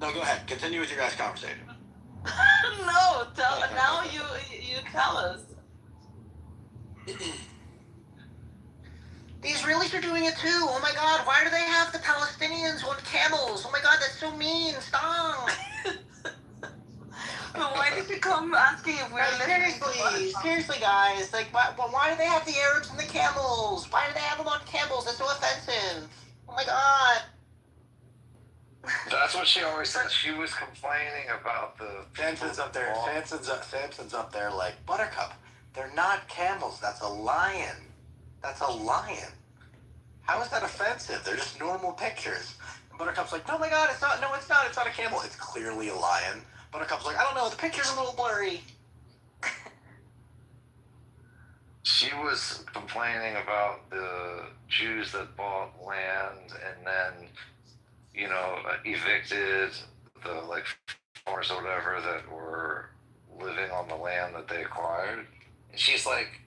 No, go ahead. Continue with your guys' conversation. No, now you tell us. The Israelis are doing it too. Oh my God, why do they have the Palestinians on camels? Oh my God, that's so mean. Stop. But why did you come asking if we're Seriously, guys. Like, why do they have the Arabs and the camels? Why do they have them on camels? That's so offensive. Oh my God. That's what she always said. She was complaining about the Samson's up there. Samson's up there like, Buttercup, they're not camels. That's a lion. That's a lion. How is that offensive? They're just normal pictures. And Buttercup's like, oh my God, it's not. No, it's not. It's not a camel. It's clearly a lion. Buttercup's like, I don't know. The picture's a little blurry. She was complaining about the Jews that bought land and then, evicted the farmers or whatever that were living on the land that they acquired. And she's like,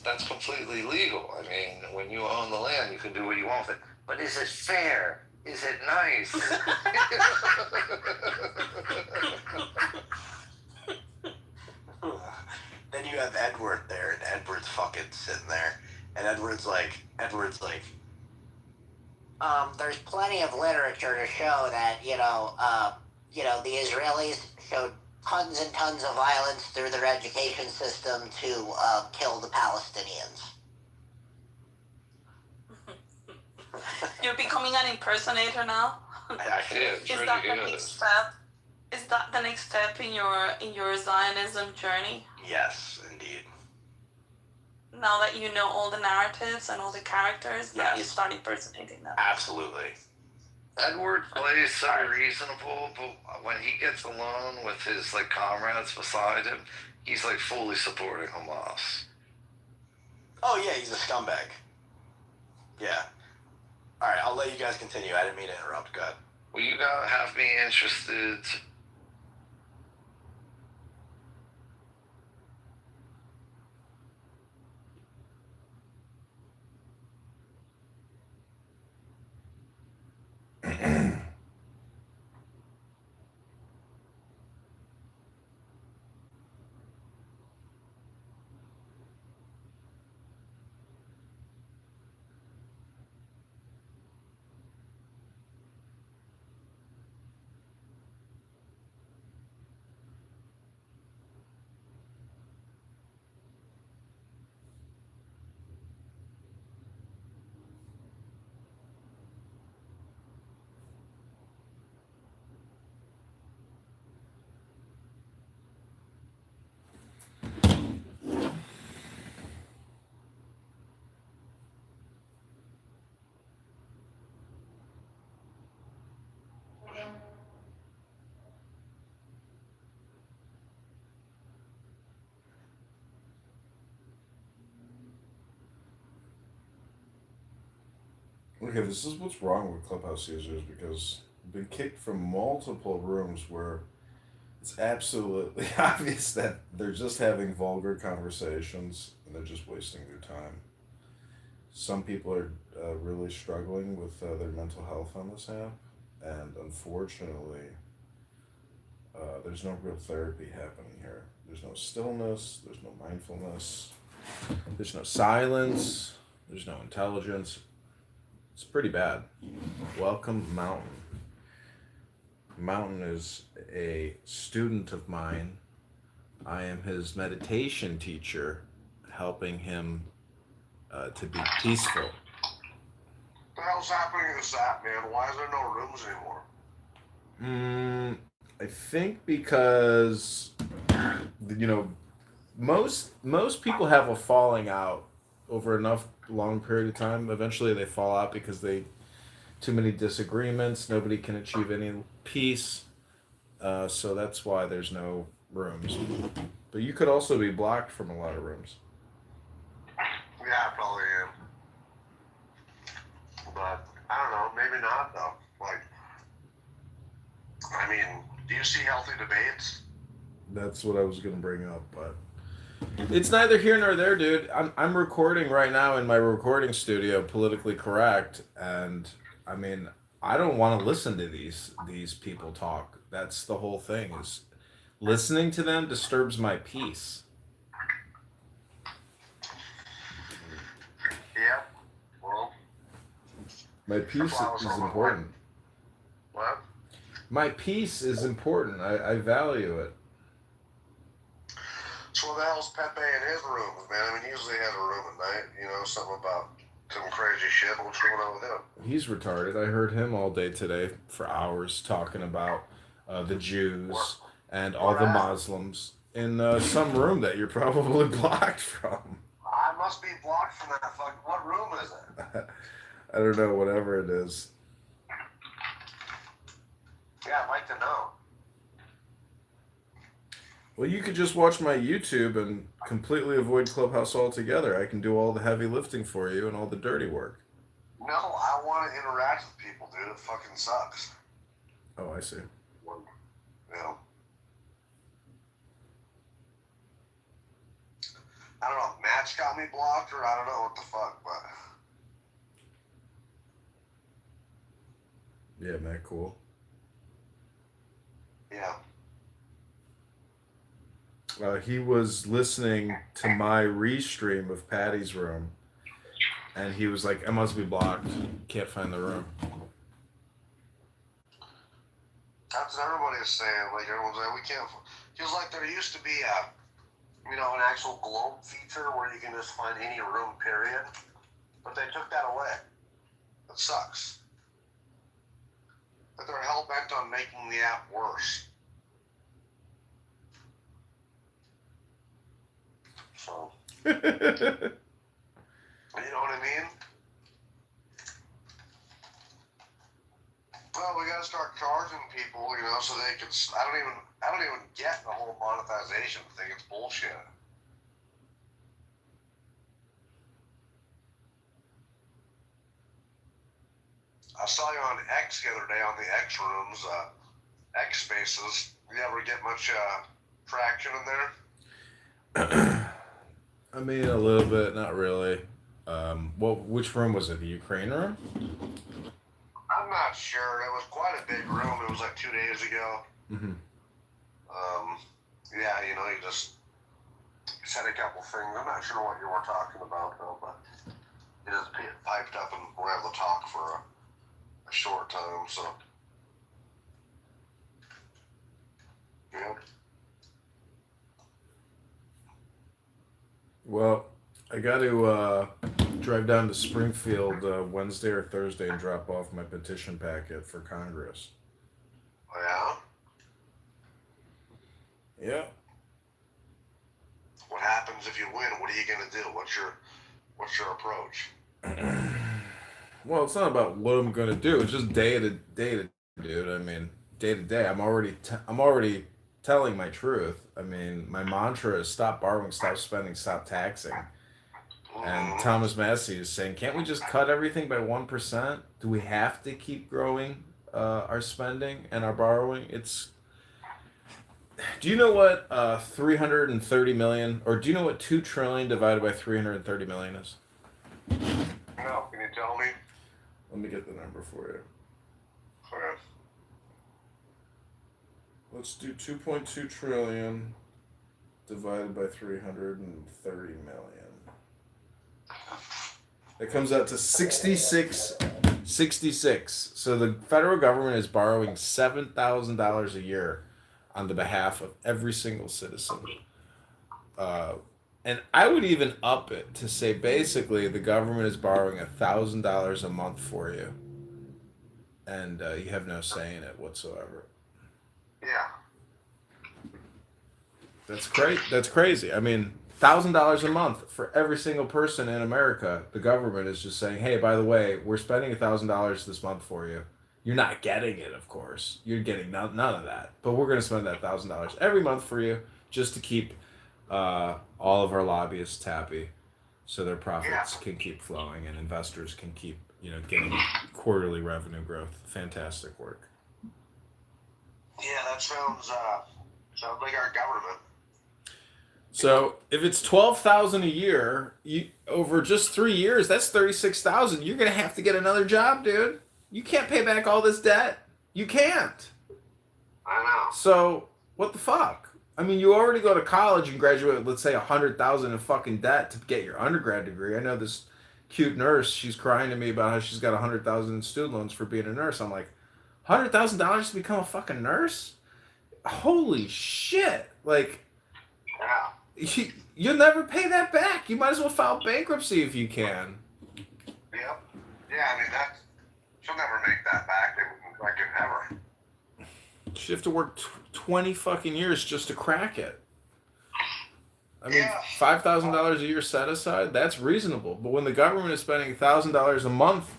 that's completely legal. I mean, when you own the land, you can do what you want with it. But is it fair? Is it nice? Then you have Edward there, and Edward's fucking sitting there, and Edward's like, there's plenty of literature to show that, the Israelis showed tons and tons of violence through their education system to kill the Palestinians. You're becoming an impersonator now. Is that the next step? Is that the next step in your Zionism journey? Yes, indeed. Now that you know all the narratives and all the characters, that you start impersonating them. Absolutely. Edward plays so reasonable, but when he gets alone with his comrades beside him, he's fully supporting Hamas. Oh yeah, he's a scumbag. Yeah. All right, I'll let you guys continue. I didn't mean to interrupt. Go ahead. Well, you gotta have me interested. Okay, this is what's wrong with Clubhouse users because I've been kicked from multiple rooms where it's absolutely obvious that they're just having vulgar conversations and they're just wasting their time. Some people are really struggling with their mental health on this app, and unfortunately, there's no real therapy happening here. There's no stillness, there's no mindfulness, there's no silence, there's no intelligence. It's pretty bad. Welcome, Mountain. Mountain is a student of mine. I am his meditation teacher, helping him to be peaceful. What the hell's happening to this app, man? Why is there no rooms anymore? I think because, most people have a falling out over enough long period of time. Eventually they fall out because too many disagreements, nobody can achieve any peace, so that's why there's no rooms. But you could also be blocked from a lot of rooms. Yeah, I probably am. But I don't know, maybe not though. Do you see healthy debates? That's what I was going to bring up, but it's neither here nor there, dude. I'm recording right now in my recording studio, Politically Correct, and I don't want to listen to these people talk. That's the whole thing. Is listening to them disturbs my peace. Yeah. Well, My peace that's why I was is hoping important. What? My peace is important. I value it. So what the hell's Pepe in his room, man? I mean, he usually has a room at night. You know, something about some crazy shit. What's going on with him? He's retarded. I heard him all day today for hours talking about the Jews and all the Muslims in some room that you're probably blocked from. I must be blocked from that fuck. What room is it? I don't know, whatever it is. Yeah, I'd like to know. Well, you could just watch my YouTube and completely avoid Clubhouse altogether. I can do all the heavy lifting for you and all the dirty work. No, I want to interact with people, dude. It fucking sucks. Oh, I see. You know. I don't know if Matt's got me blocked or I don't know what the fuck, but Yeah, Matt, cool. yeah. He was listening to my restream of Patty's room, and he was like, I must be blocked. Can't find the room. That's what everybody is saying. Like, everyone's like, we can't. Feels like there used to be an actual globe feature where you can just find any room, period. But they took that away. That sucks. But they're hell bent on making the app worse. So, you know what I mean? Well, we gotta start charging people, so they can. I don't even get the whole monetization thing. It's bullshit. I saw you on X the other day on the X rooms, X spaces. You ever get much traction in there? I mean, a little bit, not really. Which room was it? The Ukraine room? I'm not sure. It was quite a big room. It was like 2 days ago. Mm-hmm. Yeah, you just said a couple things. I'm not sure what you were talking about, though, but you just piped up and we're able to talk for a short time, so. Yeah. Well, I got to drive down to Springfield Wednesday or Thursday and drop off my petition packet for Congress. Yeah? Yeah. What happens if you win? What are you gonna do? What's your approach? Well, it's not about what I'm gonna do. It's just day to day, dude. I mean, day to day. I'm already telling my truth. I mean, my mantra is stop borrowing, stop spending, stop taxing. And Thomas Massey is saying, can't we just cut everything by 1%? Do we have to keep growing our spending and our borrowing? Do you know what 330 million, or do you know what 2 trillion divided by 330 million is? No, can you tell me? Let me get the number for you. Okay. Let's do 2.2 trillion divided by 330 million. It comes out to 66. So the federal government is borrowing $7,000 a year on the behalf of every single citizen. And I would even up it to say basically the government is borrowing $1,000 a month for you. And you have no say in it whatsoever. Yeah. That's great. That's crazy. I mean, $1,000 a month for every single person in America. The government is just saying, "Hey, by the way, we're spending $1,000 this month for you. You're not getting it, of course. You're getting none of that. But we're going to spend that $1,000 every month for you, just to keep all of our lobbyists happy, so their profits can keep flowing and investors can keep, getting quarterly revenue growth." Fantastic work. Yeah, that sounds like our government. So if it's 12,000 a year, over just 3 years, that's 36,000. You're gonna have to get another job, dude. You can't pay back all this debt. You can't. I know. So what the fuck? I mean, you already go to college and graduate with, let's say, $100,000 in fucking debt to get your undergrad degree. I know this cute nurse. She's crying to me about how she's got $100,000 in student loans for being a nurse. I'm like, $100,000 to become a fucking nurse? Holy shit! Like, Yeah. you'll never pay that back. You might as well file bankruptcy if you can. Yep. Yeah, I mean, she'll never make that back. Like, ever. You have to work 20 fucking years just to crack it. I mean, Yeah. $5,000 a year set aside, that's reasonable. But when the government is spending $1,000 a month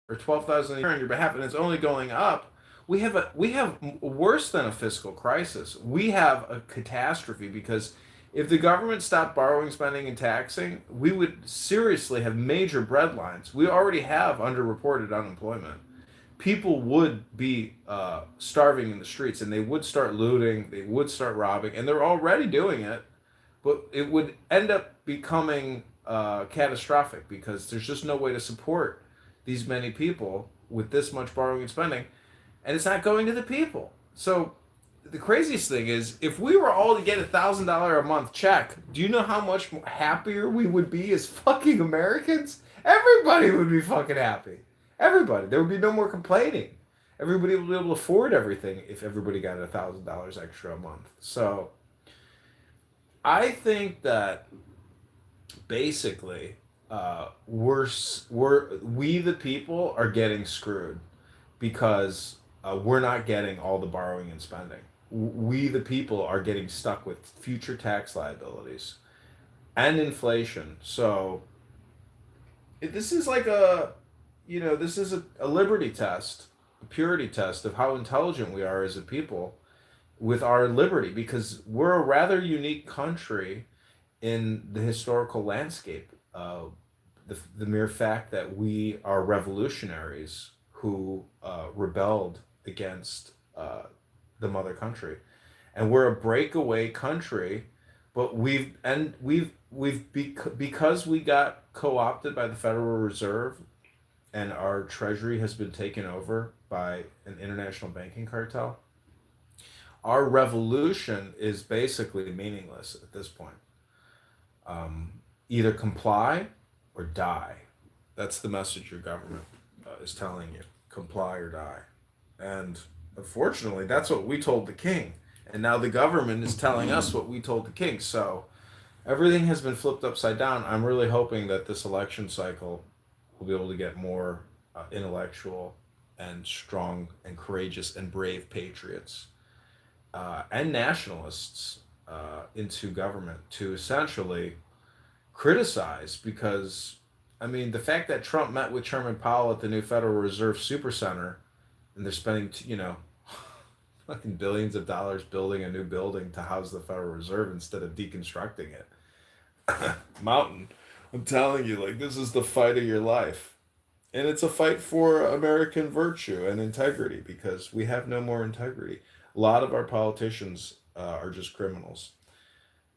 or $12,000 a year on your behalf, and it's only going up, we have worse than a fiscal crisis. We have a catastrophe, because if the government stopped borrowing, spending, and taxing, we would seriously have major breadlines. We already have underreported unemployment. People would be starving in the streets, and they would start looting, they would start robbing, and they're already doing it, but it would end up becoming catastrophic, because there's just no way to support these many people with this much borrowing and spending, and it's not going to the people. So the craziest thing is, if we were all to get $1,000 a month check, do you know how much happier we would be as fucking Americans? Everybody would be fucking happy. Everybody. There would be no more complaining. Everybody would be able to afford everything if everybody got $1,000 extra a month. So I think that basically we the people are getting screwed, because we're not getting all the borrowing and spending. We the people are getting stuck with future tax liabilities and inflation. So this is like this is a liberty test, a purity test of how intelligent we are as a people with our liberty, because we're a rather unique country in the historical landscape. The mere fact that we are revolutionaries who rebelled against the mother country, and we're a breakaway country, but because we got co-opted by the Federal Reserve, and our treasury has been taken over by an international banking cartel. Our revolution is basically meaningless at this point. Either comply or die. That's the message your government is telling you. Comply or die. And unfortunately, that's what we told the king. And now the government is telling us what we told the king. So everything has been flipped upside down. I'm really hoping that this election cycle will be able to get more intellectual and strong and courageous and brave patriots and nationalists into government to essentially criticize, because I mean, the fact that Trump met with Chairman Powell at the new Federal Reserve Supercenter, and they're spending fucking billions of dollars building a new building to house the Federal Reserve instead of deconstructing it. Mountain, I'm telling you, like, this is the fight of your life. And it's a fight for American virtue and integrity, because we have no more integrity. A lot of our politicians are just criminals.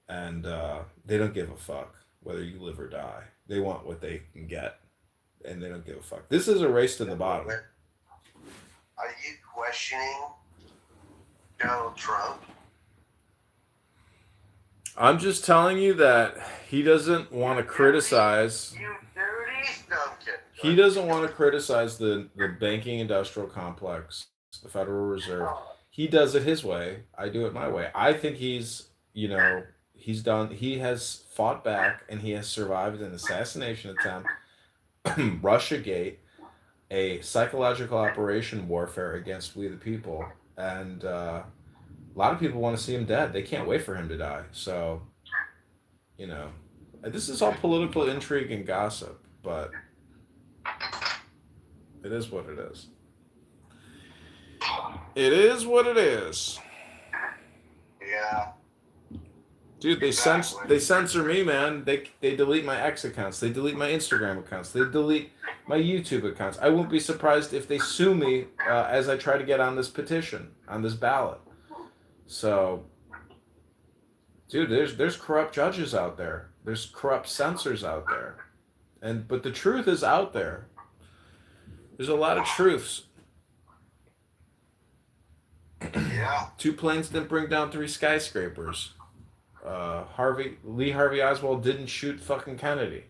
And they don't give a fuck whether you live or die. They want what they can get, and they don't give a fuck. This is a race to the bottom. Are you questioning Donald Trump? I'm just telling you that he doesn't want to criticize. You dirty? No, I'm kidding. He doesn't want to criticize the banking industrial complex, the Federal Reserve. He does it his way. I do it my way. I think he has fought back, and he has survived an assassination attempt, Russiagate, a psychological operation warfare against we the people. And a lot of people want to see him dead. They can't wait for him to die. So, this is all political intrigue and gossip, but it is what it is. It is what it is. Yeah. Dude, they censor me, man. They delete my X accounts. They delete my Instagram accounts. They delete my YouTube accounts. I won't be surprised if they sue me as I try to get on this petition, on this ballot. So, dude, there's corrupt judges out there. There's corrupt censors out there. But the truth is out there. There's a lot of truths. Yeah. 2 planes didn't bring down 3 skyscrapers. Lee Harvey Oswald didn't shoot fucking Kennedy.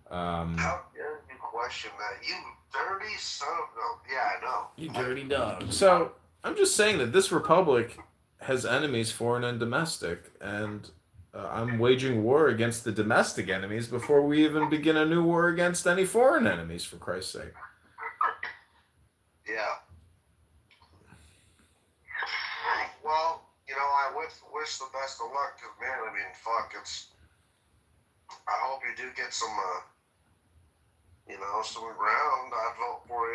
How dare you question that? You dirty son of a... Yeah, I know. You dirty dog. So, I'm just saying that this republic has enemies, foreign and domestic, and I'm waging war against the domestic enemies before we even begin a new war against any foreign enemies, for Christ's sake. Yeah. Well, you know, I wish the best of luck, because, man, I mean, fuck, it's... I hope you do get some, you know, some ground. I'd vote for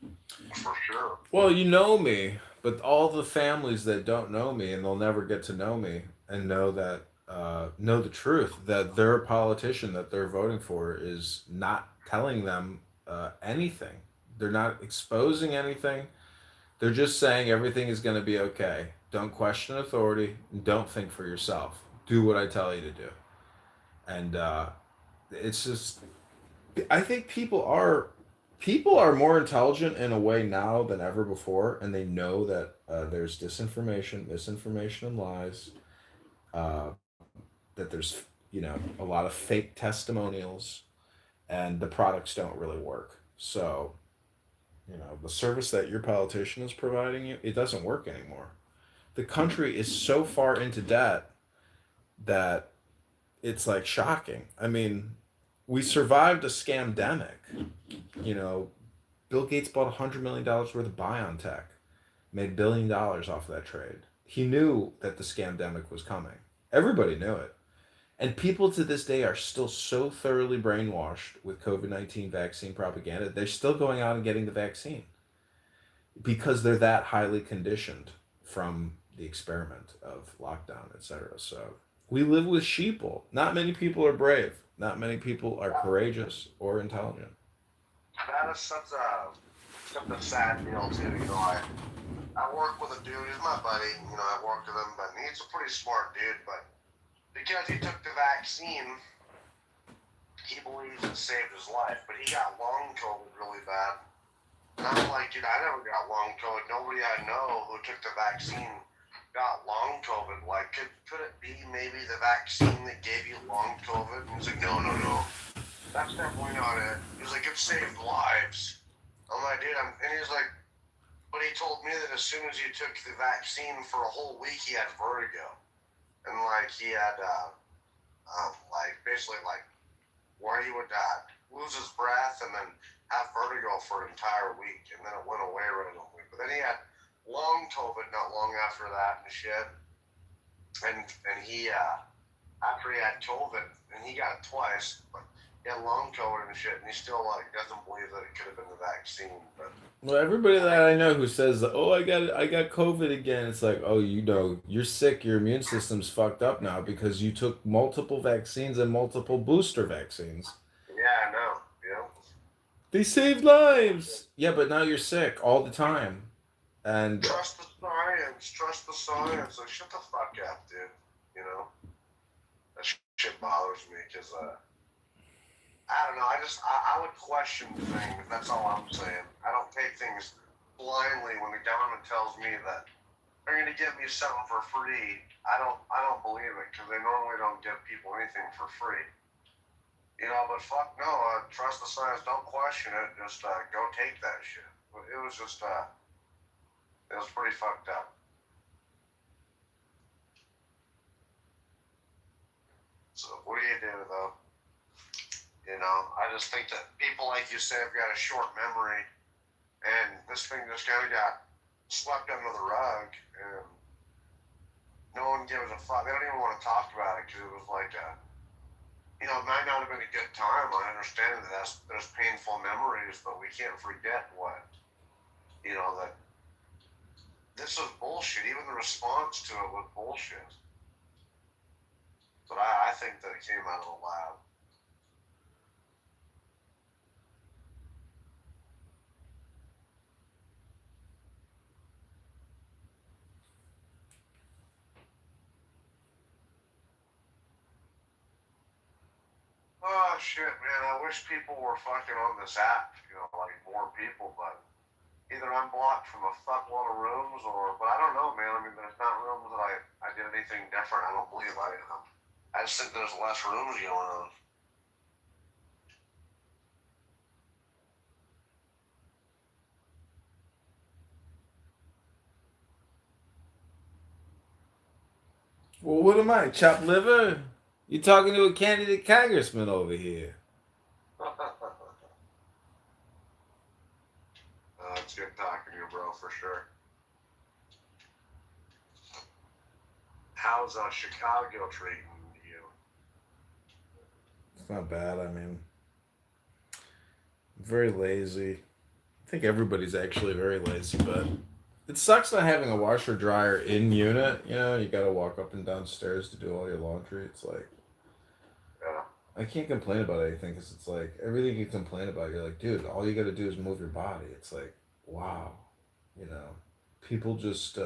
you. For sure. Well, you know me, but all the families that don't know me, and they'll never get to know me, and know that, know the truth, that their politician that they're voting for is not telling them anything. They're not exposing anything. They're just saying everything is going to be okay. Don't question authority. Don't think for yourself. Do what I tell you to do. And it's just, I think people are more intelligent in a way now than ever before, and they know that there's disinformation, misinformation, and lies. That there's, you know, a lot of fake testimonials, and the products don't really work. So, you know, the service that your politician is providing you, it doesn't work anymore. The country is so far into debt that it's like shocking. I mean, we survived a scamdemic. You know, Bill Gates bought $100 million worth of BioNTech, made $1 billion off of that trade. He knew that the scamdemic was coming. Everybody knew it. And people to this day are still so thoroughly brainwashed with COVID-19 vaccine propaganda, they're still going out and getting the vaccine because they're that highly conditioned from the experiment of lockdown, etc. So we live with sheeple. Not many people are brave. Not many people are courageous or intelligent. That is such a sad deal, too. You know, I work with a dude, he's my buddy, you know, I work with him, but he's a pretty smart dude, but because he took the vaccine, he believes it saved his life, but he got long COVID really bad. And I'm like, dude, I never got long COVID. Nobody I know who took the vaccine got long COVID. Like, could it be maybe the vaccine that gave you long COVID? And he's like, no. That's definitely not it. He's like, it saved lives. I'm like, dude, and he's like, but he told me that as soon as you took the vaccine for a whole week, he had vertigo. And like, he had, basically where he would lose his breath and then have vertigo for an entire week, and then it went away right away. But then he had long COVID not long after that and shit. And he, after he had COVID, and he got it twice, but he had long COVID and shit, and he still doesn't believe that it could have been the vaccine. But well, everybody that I know who says, "Oh, I got COVID again," it's like, "Oh, you know, you're sick. Your immune system's fucked up now because you took multiple vaccines and multiple booster vaccines." yeah, I know. Yeah. They saved lives. Yeah, but now you're sick all the time, and Trust the science. Trust the science. Like, shut the fuck up, dude. You know, that shit bothers me because I don't know. I would question things. That's all I'm saying. I don't take things blindly when the government tells me that they're going to give me something for free. I don't believe it because they normally don't give people anything for free. You know, but fuck no. Trust the science. Don't question it. Just go take that shit. It was just it was pretty fucked up. So what do you do though? You know, I just think that people, like you say, have got a short memory, and this thing just kind of got swept under the rug, and no one gives a fuck. They don't even want to talk about it because it was like, you know, it might not have been a good time. I understand that there's painful memories, but we can't forget what, you know, that this was bullshit. Even the response to it was bullshit. But I think that it came out of the lab. Oh shit, man! I wish people were fucking on this app. Like more people, but either I'm blocked from a fuckload of rooms, but I don't know, man. I mean, there's not rooms that I did anything different. I don't believe I am. I just think there's less rooms going on. Well, what am I, chopped liver? You talking to a candidate congressman over here. It's good talking to you, bro, for sure. How's Chicago treating you? It's not bad. I mean, I'm very lazy. I think everybody's actually very lazy, but it sucks not having a washer dryer in unit. You got to walk up and downstairs to do all your laundry. It's like, Yeah. I can't complain about anything because it's like everything you complain about, you're like, dude, all you got to do is move your body. It's like, wow, people just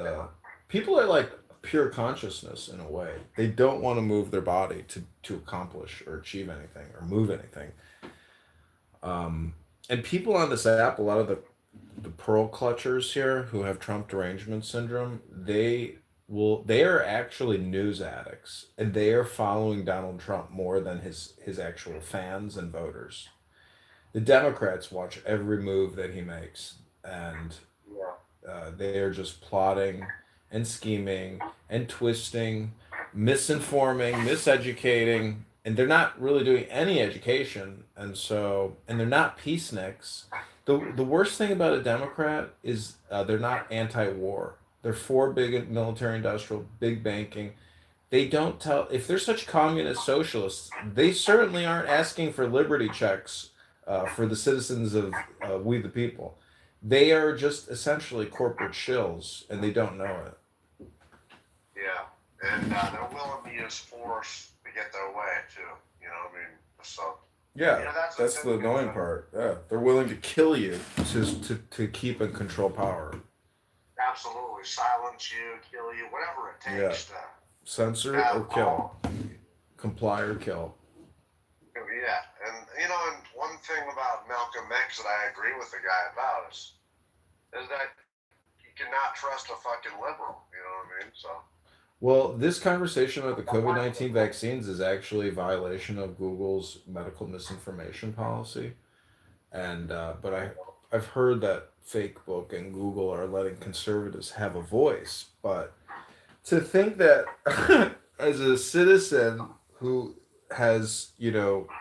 people are like pure consciousness in a way. They don't want to move their body to accomplish or achieve anything or move anything. And people on this app, a lot of the pearl clutchers here who have Trump derangement syndrome, they are actually news addicts, and they are following Donald Trump more than his actual fans and voters. The Democrats watch every move that he makes, and they are just plotting and scheming and twisting, misinforming, miseducating, and they're not really doing any education, and they're not peaceniks. The worst thing about a Democrat is they're not anti-war. They're for big military industrial, big banking. They don't tell, if they're such communist socialists, they certainly aren't asking for liberty checks for the citizens of we the people. They are just essentially corporate shills, and they don't know it. Yeah, and they're willing to use force to get their way too. So. Yeah, that's the annoying part. Yeah, they're willing to kill you to keep and control power. Absolutely, silence you, kill you, whatever it takes to censor or kill, comply or kill. Yeah, and and one thing about Malcolm X that I agree with the guy about is that you cannot trust a fucking liberal. You know what I mean? So. Well, this conversation about the COVID-19 vaccines is actually a violation of Google's medical misinformation policy, and but I've heard that Facebook and Google are letting conservatives have a voice, but to think that as a citizen who has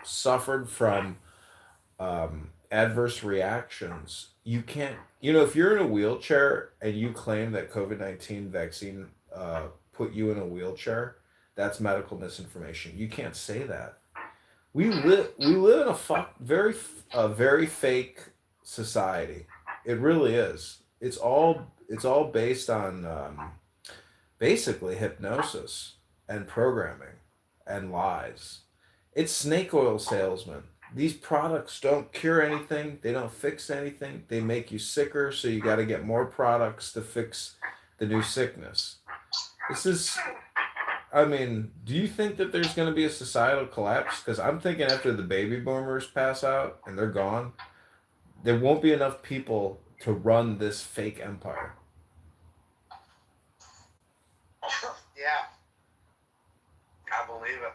suffered from adverse reactions, you can't, if you're in a wheelchair and you claim that COVID-19 vaccine put you in a wheelchair, that's medical misinformation. You can't say that. We live in a very fake society. It really is. It's all based on basically hypnosis and programming and lies. It's snake oil salesmen. These products don't cure anything. They don't fix anything. They make you sicker, so you got to get more products to fix the new sickness. Do you think that there's going to be a societal collapse? Because I'm thinking after the baby boomers pass out and they're gone, there won't be enough people to run this fake empire. Yeah. I believe it.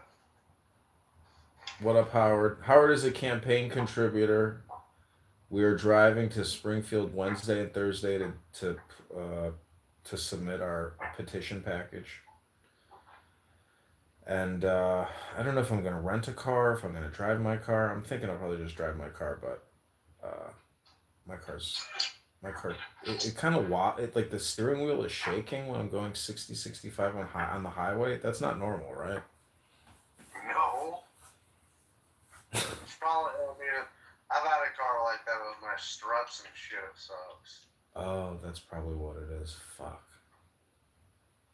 What up, Howard? Howard is a campaign contributor. We are driving to Springfield Wednesday and Thursday to submit our petition package. And I don't know if I'm going to rent a car, if I'm going to drive my car. I'm thinking I'll probably just drive my car, but my car, it kind of like the steering wheel is shaking when I'm going 60, 65 on the highway. That's not normal, right? No. It's probably, I've had a car like that with my struts and shit, so. Oh, that's probably what it is. Fuck.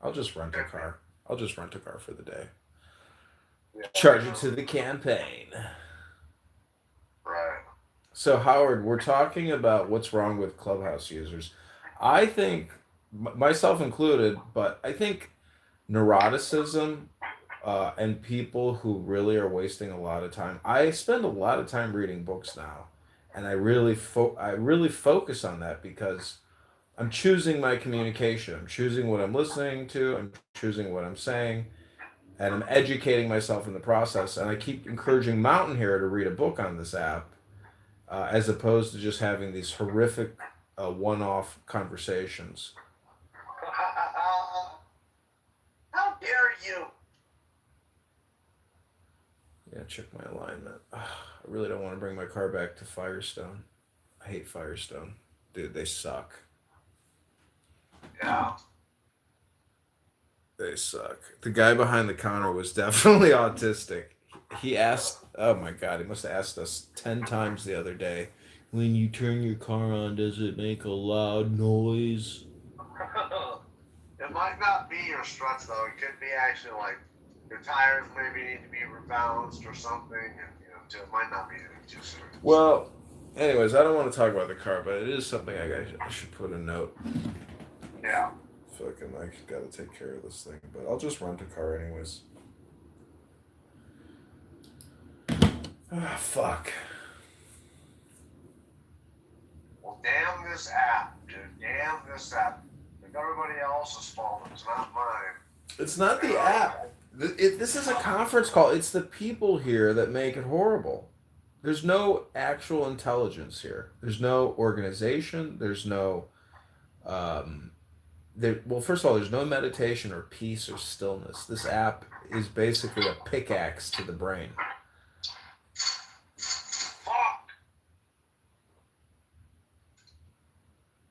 I'll just rent a car. I'll just rent a car for the day. Yeah. Charge it to the campaign. Right. So, Howard, we're talking about what's wrong with Clubhouse users. I think, myself included, but I think neuroticism and people who really are wasting a lot of time. I spend a lot of time reading books now, and I really focus on that because I'm choosing my communication. I'm choosing what I'm listening to. I'm choosing what I'm saying, and I'm educating myself in the process. And I keep encouraging Mountain here to read a book on this app, as opposed to just having these horrific one-off conversations. How dare you? Yeah, check my alignment. I really don't want to bring my car back to Firestone. I hate Firestone. Dude, they suck. Yeah. They suck. The guy behind the counter was definitely autistic. He asked, oh my God, he must have asked us 10 times the other day, when you turn your car on, does it make a loud noise? It might not be your struts though. It could be actually like your tires maybe need to be rebalanced or something, and it might not be anything too serious. Well, anyways, I don't want to talk about the car, but it is something I should put a note. Yeah. Fucking, I gotta take care of this thing, but I'll just rent a car anyways. Ah, fuck. Well, damn this app, dude. Damn this app. It's everybody else's fault. It's not mine. It's not the app. This is a conference call. It's the people here that make it horrible. There's no actual intelligence here. There's no organization. There's no, well, first of all, there's no meditation or peace or stillness. This app is basically a pickaxe to the brain. Fuck.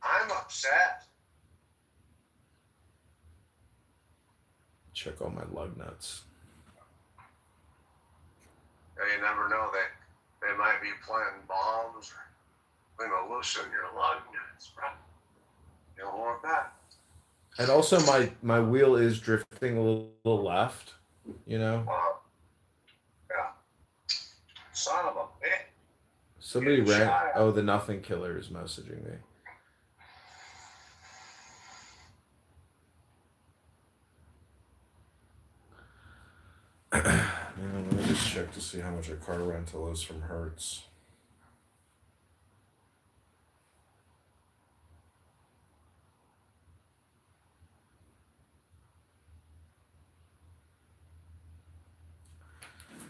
I'm upset. Check all my lug nuts. You never know that they might be planting bombs or loosen your lug nuts, bro. You don't want that. And also, my wheel is drifting a little left. Yeah. Son of a bitch. Somebody ran. Oh, the Nothing Killer is messaging me. Let me just check to see how much a car rental is from Hertz.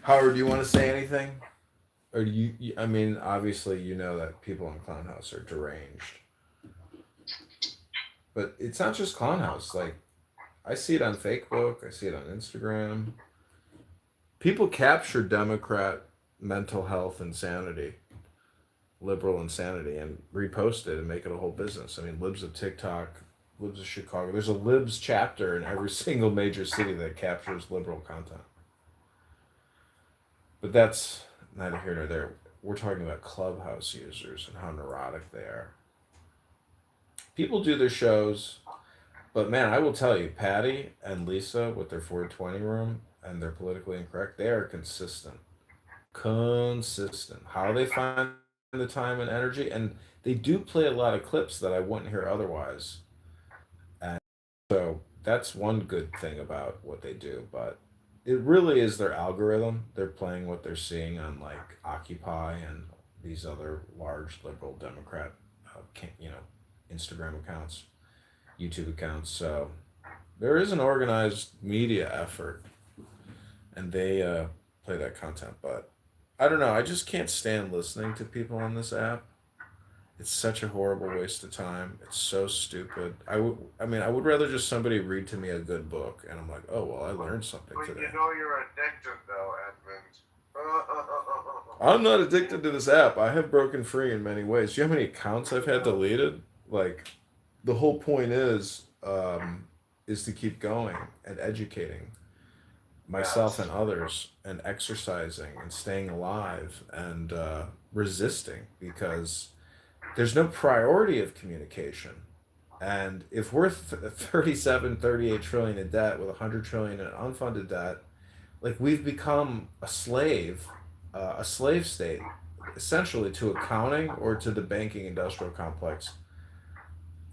Howard, do you want to say anything? Or do you I mean, obviously you know that people in Clown House are deranged. But it's not just Clown House. Like, I see it on Facebook. I see it on Instagram. People capture Democrat mental health insanity, liberal insanity, and repost it and make it a whole business. I mean, Libs of TikTok, Libs of Chicago. There's a Libs chapter in every single major city that captures liberal content. But that's neither here nor there. We're talking about Clubhouse users and how neurotic they are. People do their shows, but man, I will tell you, Patty and Lisa with their 420 room and their politically incorrect, they are consistent. Consistent. How they find the time and energy, and they do play a lot of clips that I wouldn't hear otherwise. And so that's one good thing about what they do, but it really is their algorithm. They're playing what they're seeing on like Occupy and these other large liberal Democrat, Instagram accounts, YouTube accounts. So there is an organized media effort, and they play that content. But I don't know. I just can't stand listening to people on this app. It's such a horrible waste of time. It's so stupid. I would rather just somebody read to me a good book, and I'm like, oh well, I learned something But today. you know you're addicted though, Edmund. I'm not addicted to this app. I have broken free in many ways. Do you know how many accounts I've had deleted? Like, the whole point is to keep going and educating myself and others, and exercising and staying alive and resisting, because there's no priority of communication. And if we're 37, 38 trillion in debt with 100 trillion in unfunded debt, like, we've become a slave state, essentially, to accounting or to the banking industrial complex.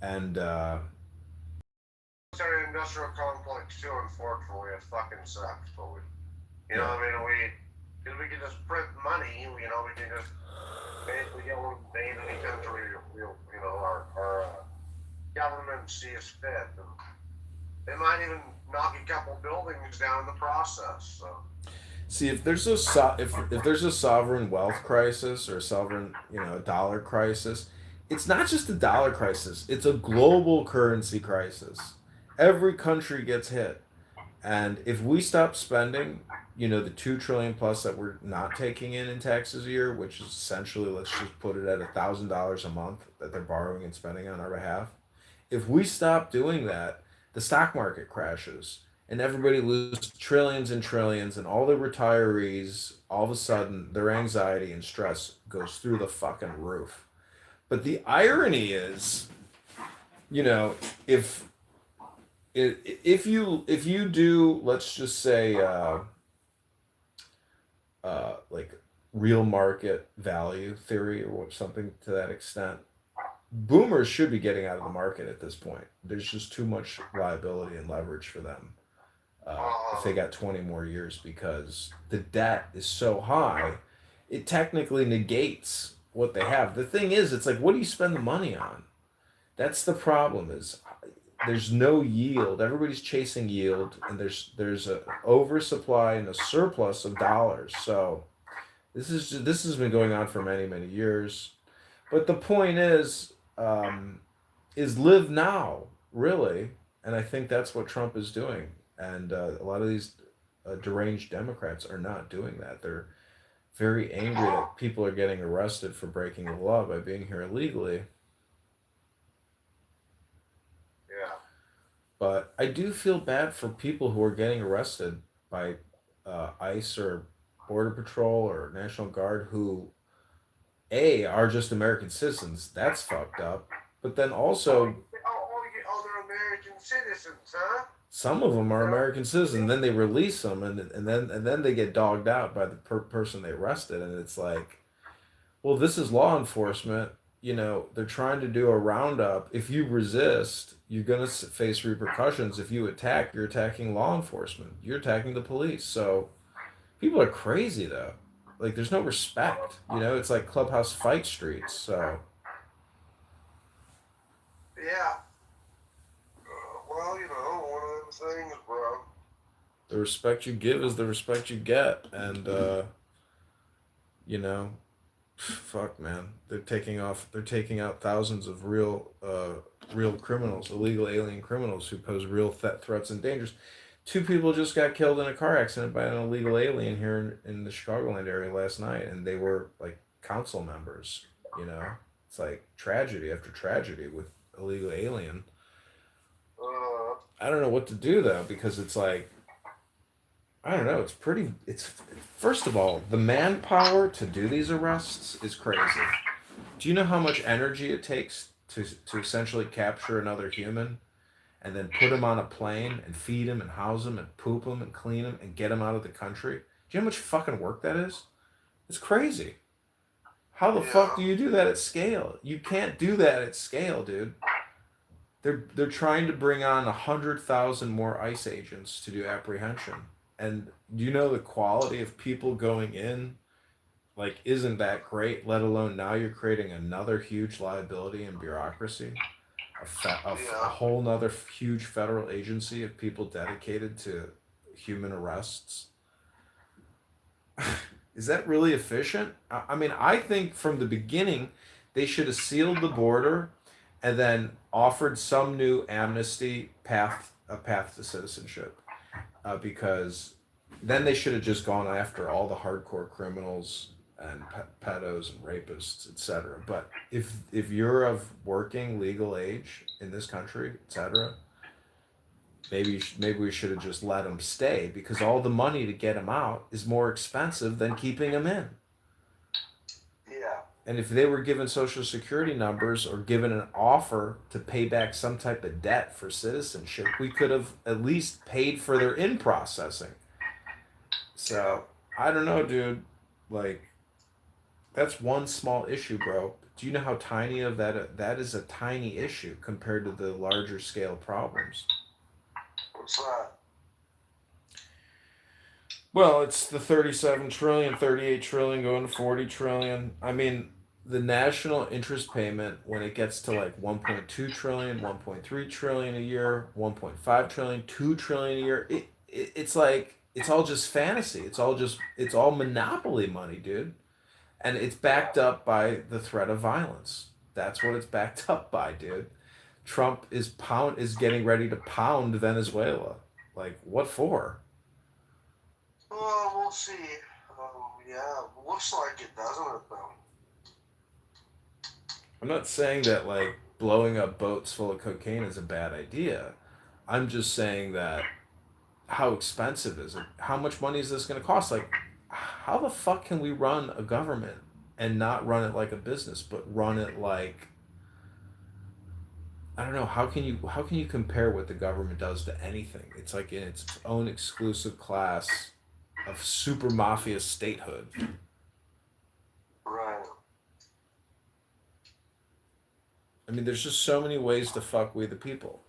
And military industrial complex too, unfortunately. It fucking sucks, but we can just print money, we can just basically go invade any country, our government sees fit. And they might even knock a couple buildings down in the process, so. See, if there's if there's a sovereign wealth crisis or a sovereign, dollar crisis, it's not just a dollar crisis, it's a global currency crisis. Every country gets hit. And if we stop spending, the 2 trillion plus that we're not taking in taxes a year, which is essentially, let's just put it at $1,000 a month that they're borrowing and spending on our behalf. If we stop doing that, the stock market crashes and everybody loses trillions and trillions, and all the retirees, all of a sudden, their anxiety and stress goes through the fucking roof. But the irony is, if you do, let's just say, like real market value theory or something to that extent, boomers should be getting out of the market at this point. There's just too much liability and leverage for them if they got 20 more years, because the debt is so high, it technically negates what they have. The thing is, it's like, what do you spend the money on? That's the problem, is there's no yield. Everybody's chasing yield, and there's a oversupply and a surplus of dollars. So this has been going on for many, many years. But the point is live now, really. And I think that's what Trump is doing. And a lot of these deranged Democrats are not doing that. They're very angry that people are getting arrested for breaking the law by being here illegally. Yeah. But I do feel bad for people who are getting arrested by ICE or Border Patrol or National Guard who, are just American citizens. That's fucked up. But then also, They're American citizens, huh? some of them are American citizens, and then they release them, and then they get dogged out by the person they arrested, and it's like, well, this is law enforcement. They're trying to do a roundup. If you resist, you're gonna face repercussions. If you attack, you're attacking law enforcement. You're attacking the police. So people are crazy though. Like, there's no respect. It's like Clubhouse fight streets. So yeah. Well, one of them things, bro. the respect you give is the respect you get, and fuck, man, they're taking out thousands of real criminals, illegal alien criminals who pose real threats and dangers. 2 people just got killed in a car accident by an illegal alien here in the Chicagoland area last night, and they were like council members. It's like tragedy after tragedy with illegal alien. I don't know what to do though, because it's like, I don't know. It's first of all, the manpower to do these arrests is crazy. Do you know how much energy it takes to essentially capture another human, and then put him on a plane and feed him and house him and poop him and clean him and get him out of the country? Do you know how much fucking work that is? It's crazy. How the fuck do you do that at scale? You can't do that at scale, dude. They're trying to bring on 100,000 more ICE agents to do apprehension. And do you know the quality of people going in, like, isn't that great, let alone now you're creating another huge liability and bureaucracy, a whole nother huge federal agency of people dedicated to human arrests. Is that really efficient? I mean, I think from the beginning they should have sealed the border and then offered some new amnesty path to citizenship, because then they should have just gone after all the hardcore criminals and pedos and rapists, etc. But if you're of working legal age in this country, etc., maybe we should have just let them stay, because all the money to get them out is more expensive than keeping them in. Yeah. And if they were given social security numbers or given an offer to pay back some type of debt for citizenship, we could have at least paid for their in-processing. So, I don't know, dude. Like, that's one small issue, bro. Do you know how tiny of that is a tiny issue compared to the larger scale problems? What's that? Well, it's the 37 trillion, 38 trillion going to 40 trillion. I mean, the national interest payment when it gets to like 1.2 trillion, 1.3 trillion a year, 1.5 trillion, 2 trillion a year, it's like it's all just fantasy. It's all monopoly money, dude. And it's backed up by the threat of violence. That's what it's backed up by, dude. Trump is getting ready to pound Venezuela. Like, what for? Well, we'll see. Yeah, looks like it, doesn't it, though? I'm not saying that like blowing up boats full of cocaine is a bad idea. I'm just saying that how expensive is it? How much money is this going to cost? Like, how the fuck can we run a government and not run it like a business, but run it like I don't know. How can you compare what the government does to anything? It's like in its own exclusive class of super mafia statehood. Right. I mean, there's just so many ways to fuck with the people.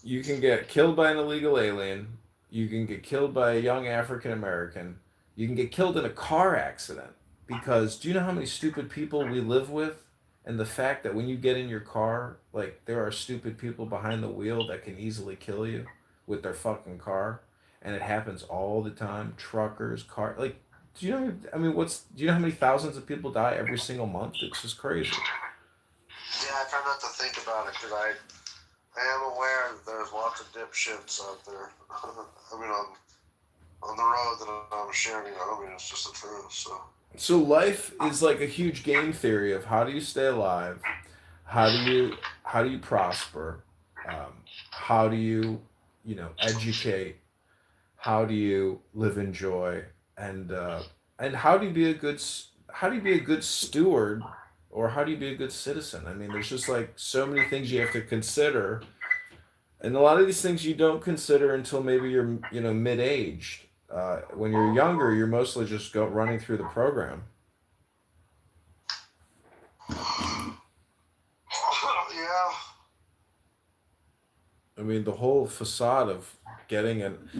You can get killed by an illegal alien. You can get killed by a young African American. You can get killed in a car accident. Because do you know how many stupid people we live with? And the fact that when you get in your car, like, there are stupid people behind the wheel that can easily kill you with their fucking car. And it happens all the time. Truckers, like, do you know, I mean, do you know how many thousands of people die every single month? It's just crazy. Yeah, I try not to think about it because I am aware that there's lots of dipshits out there. I mean, on the road that I'm sharing, I mean, it's just the truth, So life is like a huge game theory of how do you stay alive, how do you prosper, how do you educate, how do you live in joy, and how do you be a good steward, or how do you be a good citizen? I mean, there's just like so many things you have to consider, and a lot of these things you don't consider until maybe you're mid-aged. When you're younger, you're mostly just running through the program. yeah. I mean, the whole facade of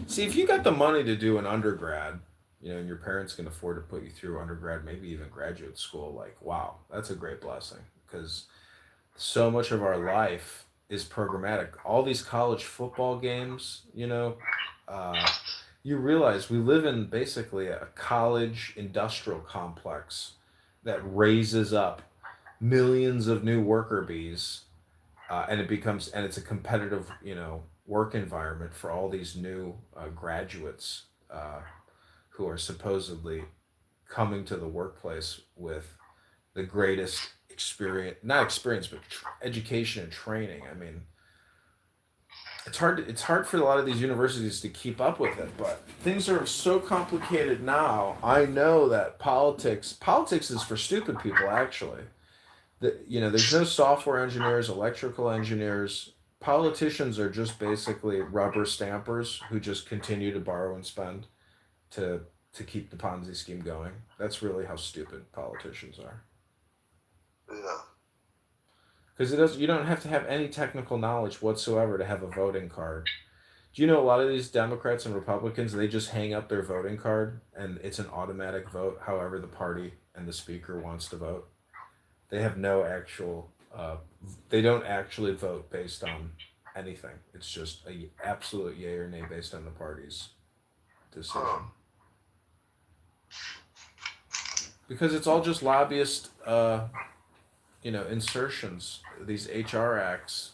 see, if you got the money to do an undergrad, and your parents can afford to put you through undergrad, maybe even graduate school, like, wow, that's a great blessing, because so much of our life is programmatic. All these college football games, you realize we live in basically a college industrial complex that raises up millions of new worker bees, and it's a competitive, work environment for all these new graduates who are supposedly coming to the workplace with the greatest not experience, but education and training. I mean, it's hard for a lot of these universities to keep up with it, but things are so complicated now. I know that politics is for stupid people, actually. There's no software engineers, electrical engineers. Politicians are just basically rubber stampers who just continue to borrow and spend to keep the Ponzi scheme going. That's really how stupid politicians are. Yeah. Because you don't have to have any technical knowledge whatsoever to have a voting card. Do you know a lot of these Democrats and Republicans, they just hang up their voting card and it's an automatic vote however the party and the speaker wants to vote? They have no actual, they don't actually vote based on anything. It's just a absolute yay or nay based on the party's decision. Because it's all just lobbyist, insertions, these HR acts.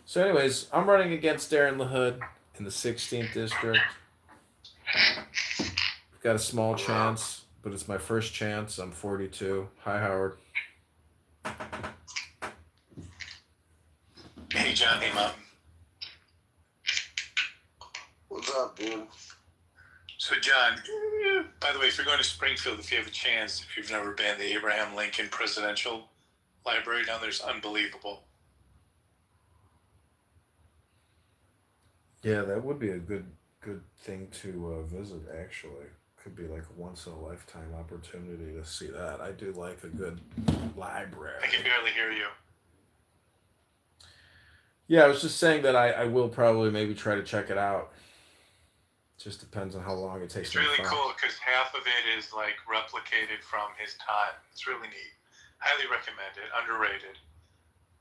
So anyways, I'm running against Darren LaHood in the 16th district. I've got a small chance, but it's my first chance. I'm 42. Hi, Howard. Hey, John. Hey, Mom. What's up, dude? So, John, by the way, if you're going to Springfield, if you have a chance, if you've never been, the Abraham Lincoln Presidential Library down there's unbelievable. Yeah, that would be a good thing to visit, actually. Could be like a once-in-a-lifetime opportunity to see that. I do like a good library. I can barely hear you. Yeah, I was just saying that I will probably maybe try to check it out. Just depends on how long it takes It's me to really find. cool because half of it is like replicated from his time. It's really neat. Highly recommended. Underrated.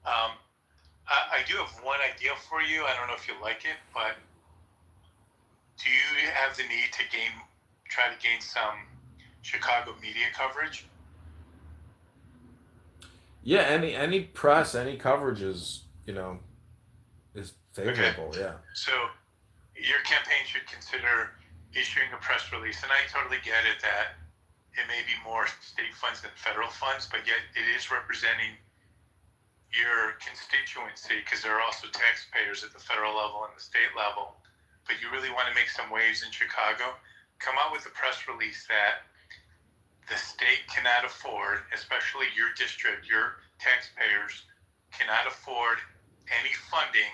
I do have one idea for you. I don't know if you like it, but do you have the need to try to gain some Chicago media coverage? Yeah, any press, any coverage is is favorable. Okay. Yeah. So your campaign should consider issuing a press release, and I totally get it that it may be more state funds than federal funds, but yet it is representing your constituency because there are also taxpayers at the federal level and the state level. But you really want to make some waves in Chicago, come out with a press release that the state cannot afford, especially your district, your taxpayers cannot afford any funding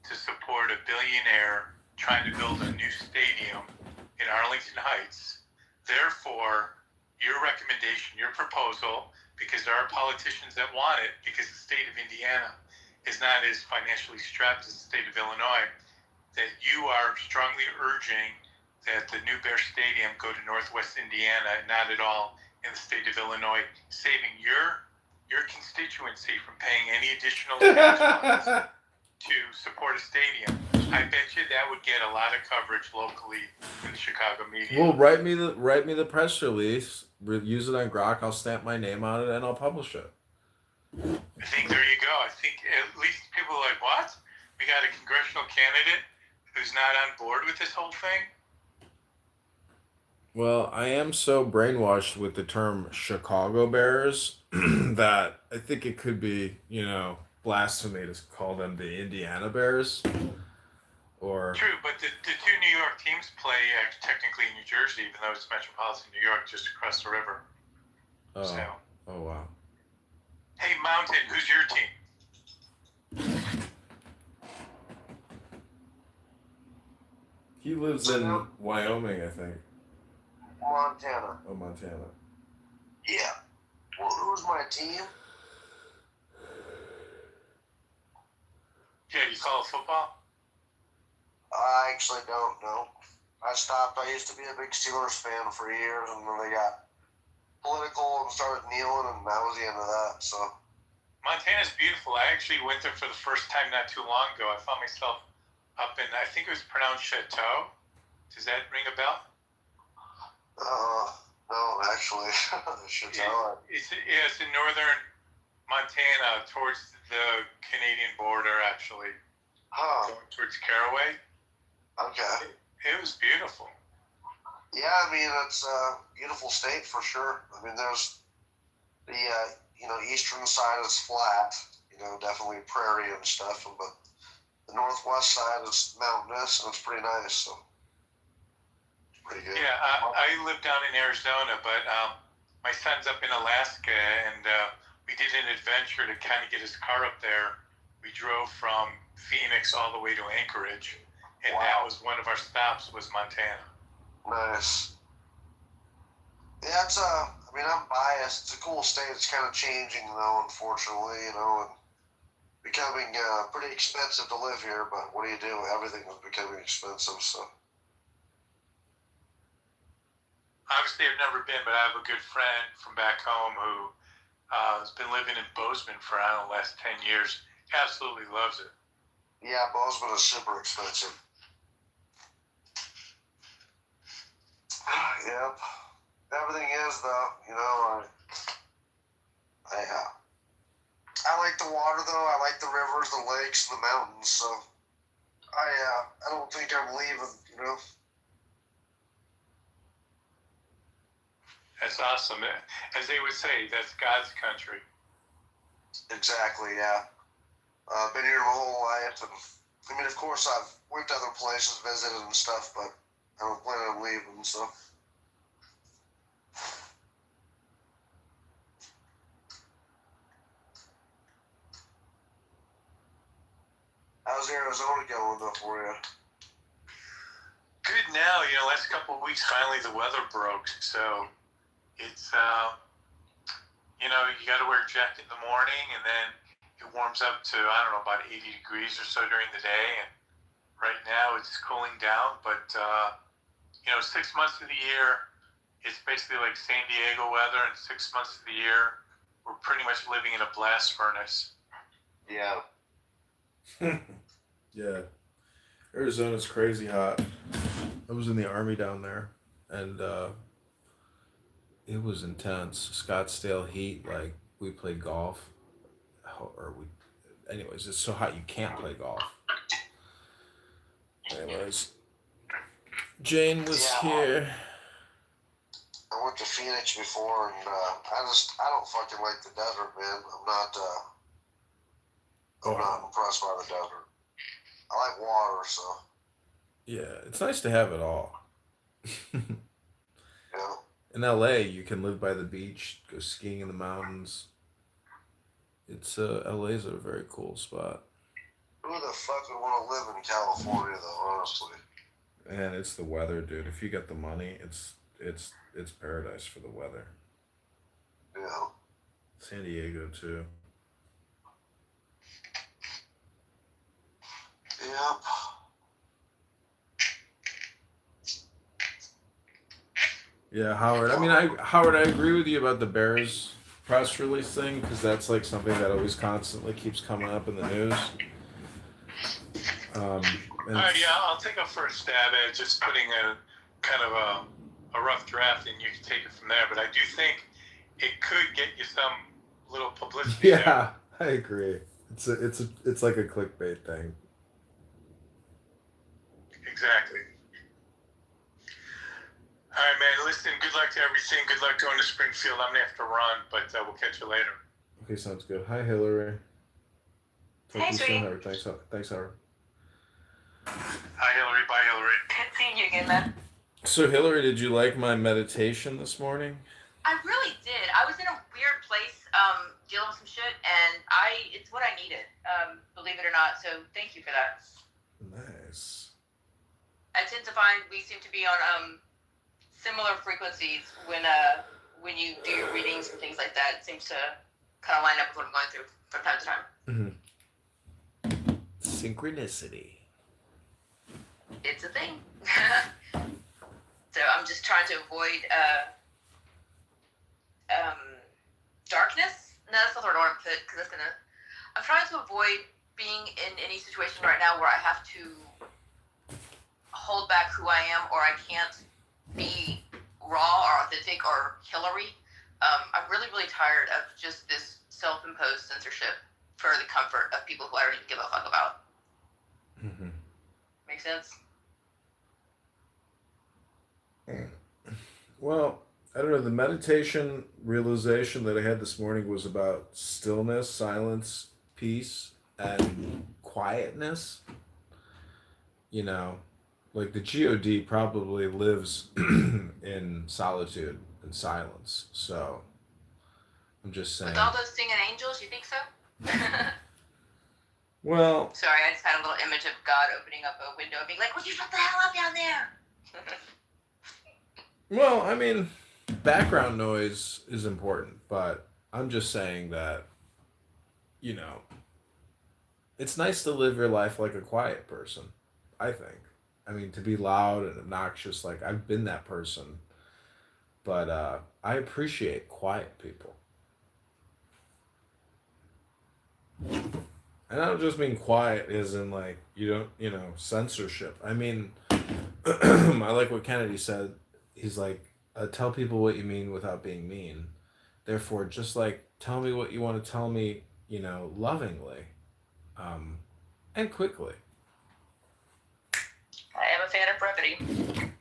to support a billionaire trying to build a new stadium in Arlington Heights. Therefore, your recommendation, your proposal, because there are politicians that want it, because the state of Indiana is not as financially strapped as the state of Illinois, that you are strongly urging that the new Bear Stadium go to Northwest Indiana, not at all in the state of Illinois, saving your constituency from paying any additional tax funds to support a stadium. I bet you that would get a lot of coverage locally in the Chicago media. Well, write me the press release. Use it on Grok. I'll stamp my name on it and I'll publish it. I think there you go. I think at least people are like, what? We got a congressional candidate who's not on board with this whole thing? Well, I am so brainwashed with the term Chicago Bears that I think it could be, blasphemy to call them the Indiana Bears. Or True, but the two New York teams play technically in New Jersey, even though it's metropolitan New York, just across the river. oh wow. Hey, Mountain, who's your team? He lives in Wyoming, I think. Montana. Oh, Montana. Yeah. Well, who's my team? Yeah, you call it football? I actually don't know. I stopped. I used to be a big Steelers fan for years, and then they got political and started kneeling, and that was the end of that. So Montana's beautiful. I actually went there for the first time not too long ago. I found myself up in, I think it was pronounced Chateau. Does that ring a bell? no, actually, Chateau. It's in northern Montana, towards the Canadian border, actually. Huh. Going towards Caraway. Okay. It was beautiful. Yeah, I mean, it's a beautiful state for sure. I mean, there's the, eastern side is flat, definitely prairie and stuff, but the northwest side is mountainous, and it's pretty nice, so it's pretty good. Yeah, I live down in Arizona, but my son's up in Alaska, and we did an adventure to kind of get his car up there. We drove from Phoenix all the way to Anchorage, and that was one of our stops, was Montana. Nice. Yeah, I'm biased. It's a cool state. It's kind of changing, though, unfortunately, and becoming pretty expensive to live here, but what do you do? Everything is becoming expensive, so. Obviously, I've never been, but I have a good friend from back home who has been living in Bozeman for, the last 10 years. Absolutely loves it. Yeah, Bozeman is super expensive. Yep. Everything is, though, I like the water, though. I like the rivers, the lakes, the mountains, so I don't think I'm leaving, That's awesome. As they would say, that's God's country. Exactly, yeah. I've been here my whole life, and of course, I've went to other places, visited and stuff, but I don't plan on leaving, so. How's Arizona going though for you? Good now. Last couple of weeks, finally the weather broke, so it's, you got to wear a jacket in the morning, and then it warms up to, I don't know, about 80 degrees or so during the day. And right now it's cooling down, but 6 months of the year, it's basically like San Diego weather, and 6 months of the year, we're pretty much living in a blast furnace. Yeah. Yeah. Arizona's crazy hot. I was in the Army down there, and it was intense. Scottsdale heat, like, we played golf. Anyways, it's so hot you can't play golf. Anyways, Jane was here. I went to Phoenix before, and I don't fucking like the desert, man. I'm not impressed by the desert. I like water, so. Yeah, it's nice to have it all. Yeah. In LA, you can live by the beach, go skiing in the mountains. LA's a very cool spot. Who the fuck would want to live in California, though? Honestly. And it's the weather, dude. If you got the money, it's paradise for the weather. Yeah. San Diego too. Yep. Yeah, Howard. I agree with you about the Bears press release thing, because that's like something that always constantly keeps coming up in the news. I'll take a first stab at just putting a kind of a rough draft, and you can take it from there. But I do think it could get you some little publicity. Yeah, I agree. It's like a clickbait thing. Exactly. All right, man. Listen, good luck to everything. Good luck going to Springfield. I'm going to have to run, but we'll catch you later. Okay, sounds good. Hi, Hillary. Hey, sweetie. Howard. Thanks, Howard. Hi, Hillary. Bye, Hillary. Good seeing you again, man. So, Hillary, did you like my meditation this morning? I really did. I was in a weird place, dealing with some shit, and it's what I needed, believe it or not. So thank you for that. Nice. I tend to find we seem to be on similar frequencies when you do your readings and things like that. It seems to kind of line up with what I'm going through from time to time. Mm-hmm. Synchronicity. It's a thing. So I'm just trying to avoid darkness. No, that's not the word I want to put, because I'm trying to avoid being in any situation right now where I have to hold back who I am, or I can't be raw or authentic or Hillary. I'm really, really tired of just this self-imposed censorship for the comfort of people who I don't even give a fuck about. Mm-hmm. Make sense? Well, I don't know. The meditation realization that I had this morning was about stillness, silence, peace, and quietness. You know, like the God probably lives in solitude and silence. So I'm just saying. With all those singing angels, you think so? Well. Sorry, I just had a little image of God opening up a window and being like, "Would you shut the hell up down there?" Well, I mean, background noise is important, but I'm just saying that, you know, it's nice to live your life like a quiet person, I think. I mean, to be loud and obnoxious, like, I've been that person, but I appreciate quiet people. And I don't just mean quiet as in, like, censorship. I mean, I like what Kennedy said. He's like, tell people what you mean without being mean. Therefore, just like, tell me what you want to tell me, lovingly, and quickly. I am a fan of brevity.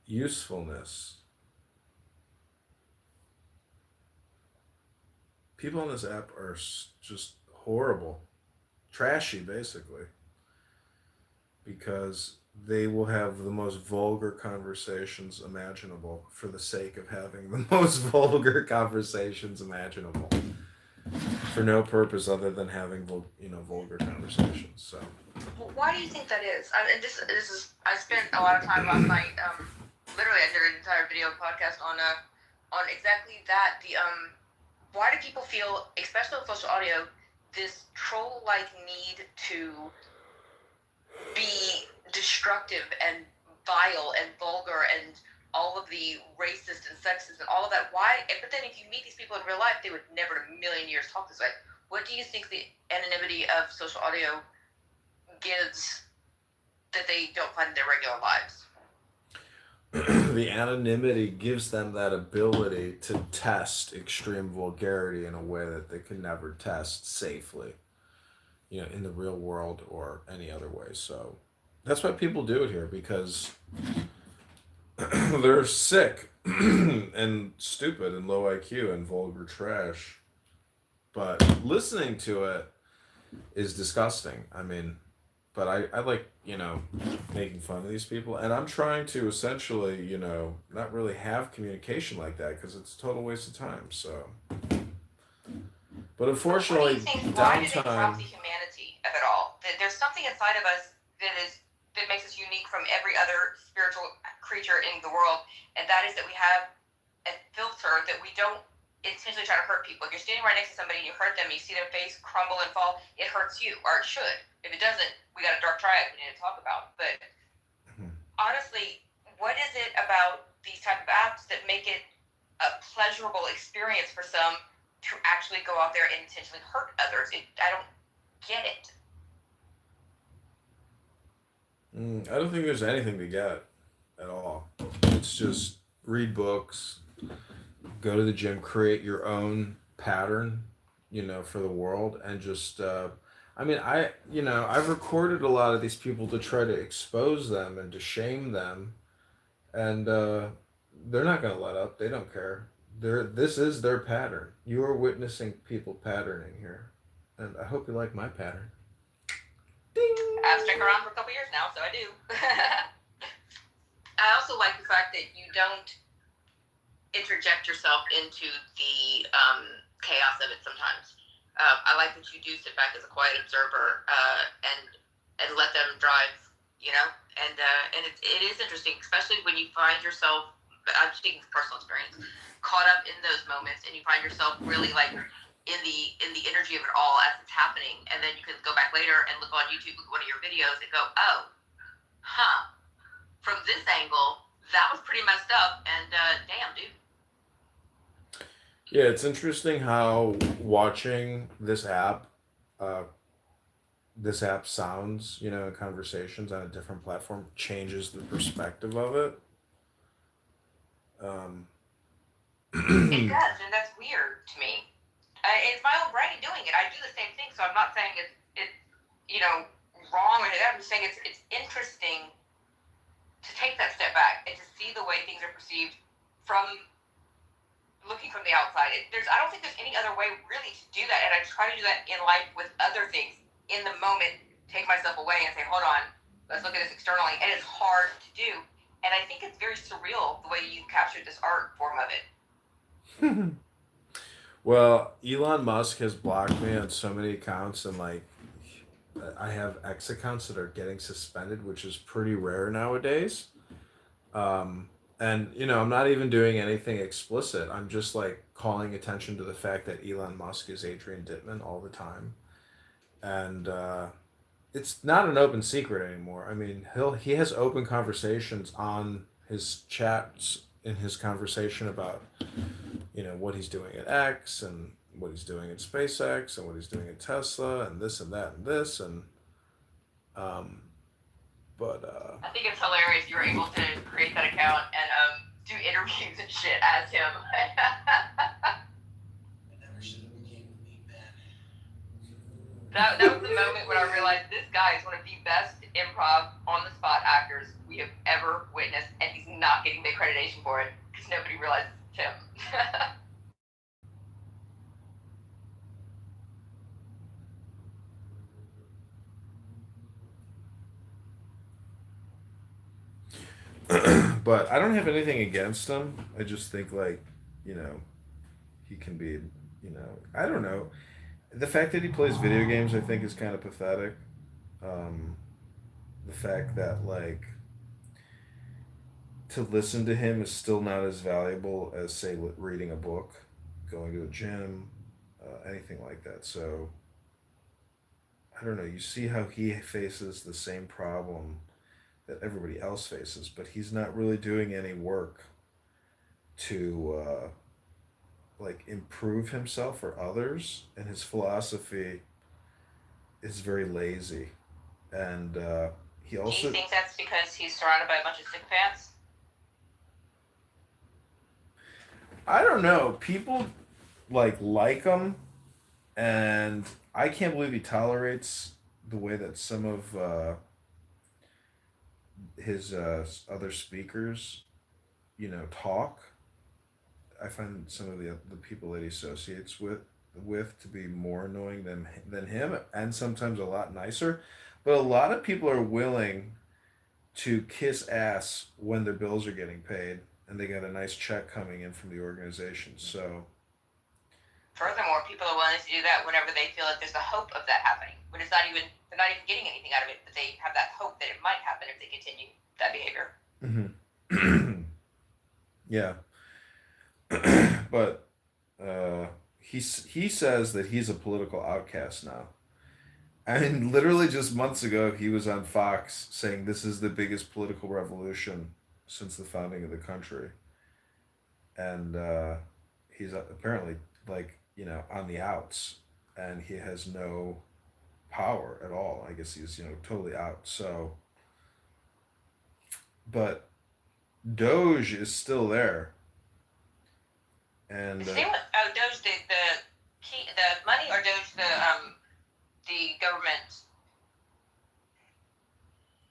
Usefulness. People on this app are just horrible. Trashy, basically. Because they will have the most vulgar conversations imaginable for the sake of having the most vulgar conversations imaginable. For no purpose other than having vulgar conversations. So. Well, why do you think that is? I spent a lot of time last night. Literally, I did an entire video podcast on exactly that. why do people feel, especially on social audio, this troll-like need to be destructive and vile and vulgar and all of the racist and sexist and all of that? Why? But then if you meet these people in real life, they would never in a million years talk this way. What do you think the anonymity of social audio gives that they don't find in their regular lives? The anonymity gives them that ability to test extreme vulgarity in a way that they could never test safely, in the real world or any other way. So that's why people do it here, because they're sick and stupid and low IQ and vulgar trash. But listening to it is disgusting. I mean, but I like, making fun of these people. And I'm trying to essentially, not really have communication like that, because it's a total waste of time. So, but unfortunately, why do they drop downtime. the humanity of it all? There's something inside of us that makes us unique from every other spiritual creature in the world, and that is that we have a filter that we don't intentionally try to hurt people. If you're standing right next to somebody and you hurt them, you see their face crumble and fall, it hurts you, or it should. If it doesn't, we got a dark triad we need to talk about. But honestly, what is it about these type of apps that make it a pleasurable experience for some to actually go out there and intentionally hurt others? I don't get it. I don't think there's anything to get at all. It's just read books, go to the gym, create your own pattern, for the world, and just, I've recorded a lot of these people to try to expose them and to shame them, and they're not going to let up. They don't care. This is their pattern. You are witnessing people patterning here, and I hope you like my pattern. Ding! I've stuck around for a couple years now, so I do. I also like the fact that you don't interject yourself into the chaos of it sometimes. I like that you do sit back as a quiet observer and let them drive, and it is interesting, especially when you find yourself, I'm speaking from personal experience, caught up in those moments, and you find yourself really like in the energy of it all as it's happening, and then you can go back later and look on YouTube, look at one of your videos, and go, from this angle, that was pretty messed up, and damn, dude. Yeah, it's interesting how watching this app sounds, in conversations on a different platform changes the perspective of it. It does, and that's weird to me. It's my own brain doing it. I do the same thing, so I'm not saying it's wrong or anything. I'm just saying it's interesting to take that step back and to see the way things are perceived from looking from the outside. I don't think there's any other way really to do that, and I try to do that in life with other things. In the moment, take myself away and say, hold on, let's look at this externally, and it's hard to do. And I think it's very surreal the way you captured this art form of it. Well, Elon Musk has blocked me on so many accounts, and I have X accounts that are getting suspended, which is pretty rare nowadays. And I'm not even doing anything explicit. I'm just calling attention to the fact that Elon Musk is Adrian Dittman all the time, and it's not an open secret anymore. I mean, he has open conversations on his chats in his conversation about what he's doing at X and what he's doing at SpaceX and what he's doing at Tesla and this and that and this and I think it's hilarious you were able to create that account and do interviews and shit as him. That was the moment when I realized this guy is one of the best improv on the spot actors we have ever witnessed, and he's not getting the accreditation for it because nobody realizes it's him. But I don't have anything against him. I just think he can be, I don't know. The fact that he plays video games, I think, is kind of pathetic. The fact that to listen to him is still not as valuable as, say, reading a book. going to a gym, anything like that. So I don't know. You see how he faces the same problem that everybody else faces, but he's not really doing any work to like improve himself or others, and his philosophy is very lazy. And he Do you also, think that's because he's surrounded by a bunch of sycophants? I don't know, people like him, and I can't believe he tolerates the way that some of his other speakers, talk. I find some of the people that he associates with to be more annoying than him, and sometimes a lot nicer. But a lot of people are willing to kiss ass when their bills are getting paid and they got a nice check coming in from the organization. So Furthermore, people are willing to do that whenever they feel like there's a hope of that happening. When they're not even getting anything out of it, but they have that hope that it might happen if they continue that behavior. mm-hmm. Yeah. But he says that he's a political outcast now. I mean, literally just months ago, he was on Fox saying this is the biggest political revolution since the founding of the country, and he's apparently on the outs, and he has no power at all. I guess he's totally out. So, but Doge is still there, and Is anyone Doge the money or Doge the government?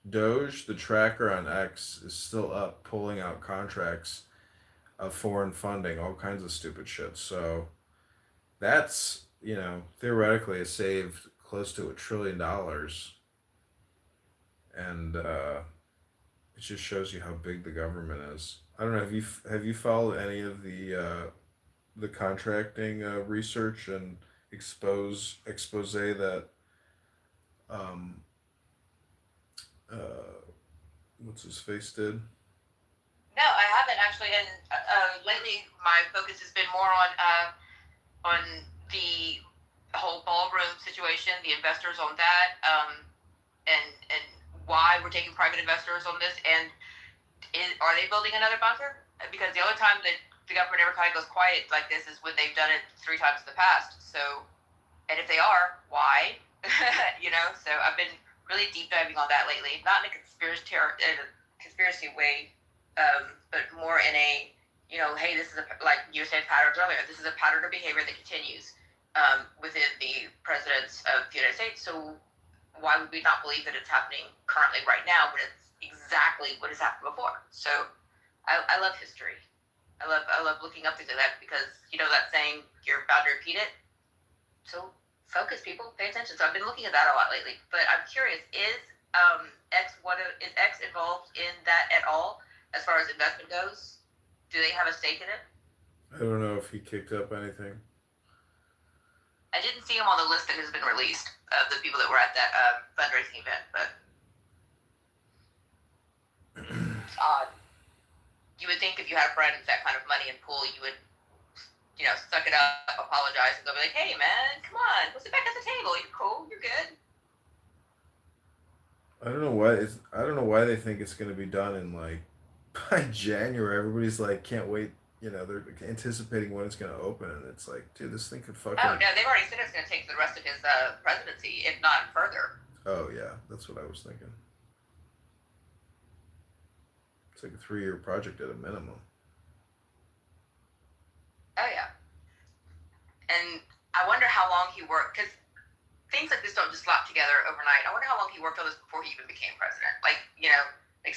Doge, the tracker on X, is still up, pulling out contracts of foreign funding, all kinds of stupid shit. So that's theoretically has saved close to $1 trillion, and it just shows you how big the government is. I don't know. Have you followed any of the contracting research and expose that um, what's his face did? No, I haven't actually. And lately, my focus has been more on the whole ballroom situation, the investors on that, and why we're taking private investors on this. And are they building another bunker? Because the only time that the government ever kind of goes quiet like this is when they've done it 3 times in the past. So, and if they are, why? So I've been really deep diving on that lately, not in a conspiracy way, but more in a, hey, this is like you were saying patterns earlier. This is a pattern of behavior that continues within the presidents of the United States. So why would we not believe that it's happening currently right now when it's exactly what has happened before? So I love history. I love looking up things like that because that saying, you're bound to repeat it. So focus, people, pay attention. So I've been looking at that a lot lately. But I'm curious, is X involved in that at all as far as investment goes? Do they have a stake in it? I don't know if he kicked up anything. I didn't see him on the list that has been released of the people that were at that fundraising event, but it's odd. You would think if you had a friend with that kind of money in pool, you would, suck it up, apologize, and go be like, hey, man, come on, we'll sit back at the table. You're cool. You're good. I don't know why they think it's going to be done in by January. Everybody's can't wait. They're anticipating when it's going to open, and it's like, dude, this thing could fucking. Oh no, they've already said it's going to take the rest of his presidency, if not further. Oh yeah, that's what I was thinking. It's like a 3-year project at a minimum. Oh yeah. And I wonder how long he worked, because things like this don't just slap together overnight. I wonder how long he worked on this before he even became president. Like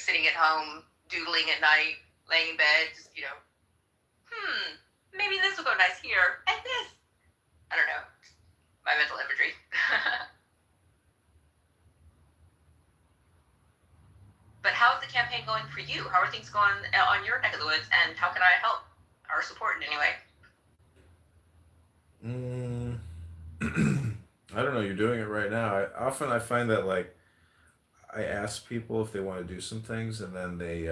sitting at home, doodling at night, laying in bed, just, maybe this will go nice here, and this. I don't know. My mental imagery. But how is the campaign going for you? How are things going on your neck of the woods, and how can I help or support in any way? I don't know. You're doing it right now. I find that I ask people if they want to do some things, and then they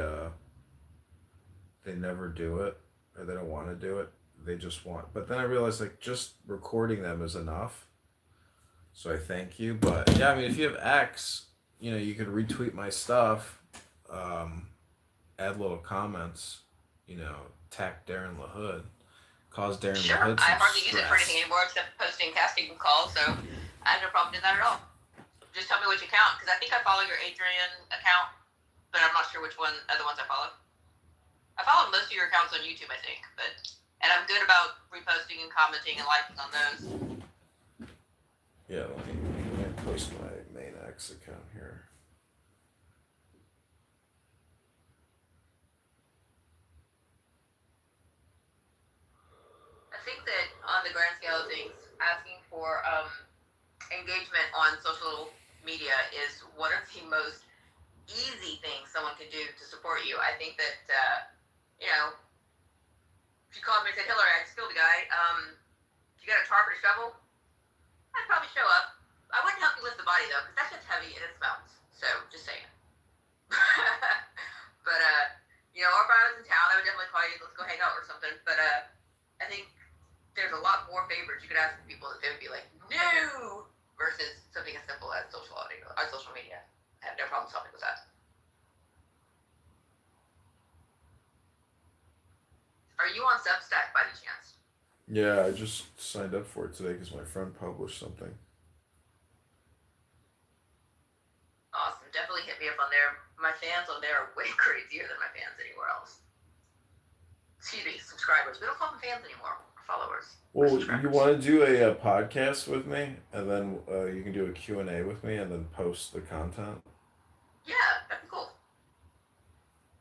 never do it, or they don't want to do it, they just want. But then I realized like just recording them is enough. So I thank you. But yeah, I mean, if you have X, you know, you could retweet my stuff, add little comments, you know, tag Darren LaHood, cause Darren Sure, LaHood some I hardly use it for stress. anything anymore except posting casting calls, so I have no problem doing that at all. Just tell me which account, because I think I follow your Adrian account, but I'm not sure which other ones I follow. I follow most of your accounts on YouTube, I think, and I'm good about reposting and commenting and liking on those. Yeah, let me post my main X account here. I think that on the grand scale of things, asking for engagement on social media is one of the most easy things someone can do to support you. I think that, you know, if you called me and said, Hillary, I just killed a guy, if you got a tarp or a shovel, I'd probably show up. I wouldn't help you lift the body, though, because that's just heavy and it smells. So, just saying. But, you know, or if I was in town, I would definitely call you, let's go hang out or something. But I think there's a lot more favors you could ask people that they would be like, no, versus something as simple as social media. I have no problem helping with that. Are you on Substack by any chance? Yeah, I just signed up for it today because my friend published something. Awesome. Definitely hit me up on there. My fans on there are way crazier than my fans anywhere else. Excuse me, subscribers. We don't call them fans anymore. Followers. Well, you want to do a podcast with me, and then you can do a Q&A with me, and then post the content? Yeah, that'd be cool.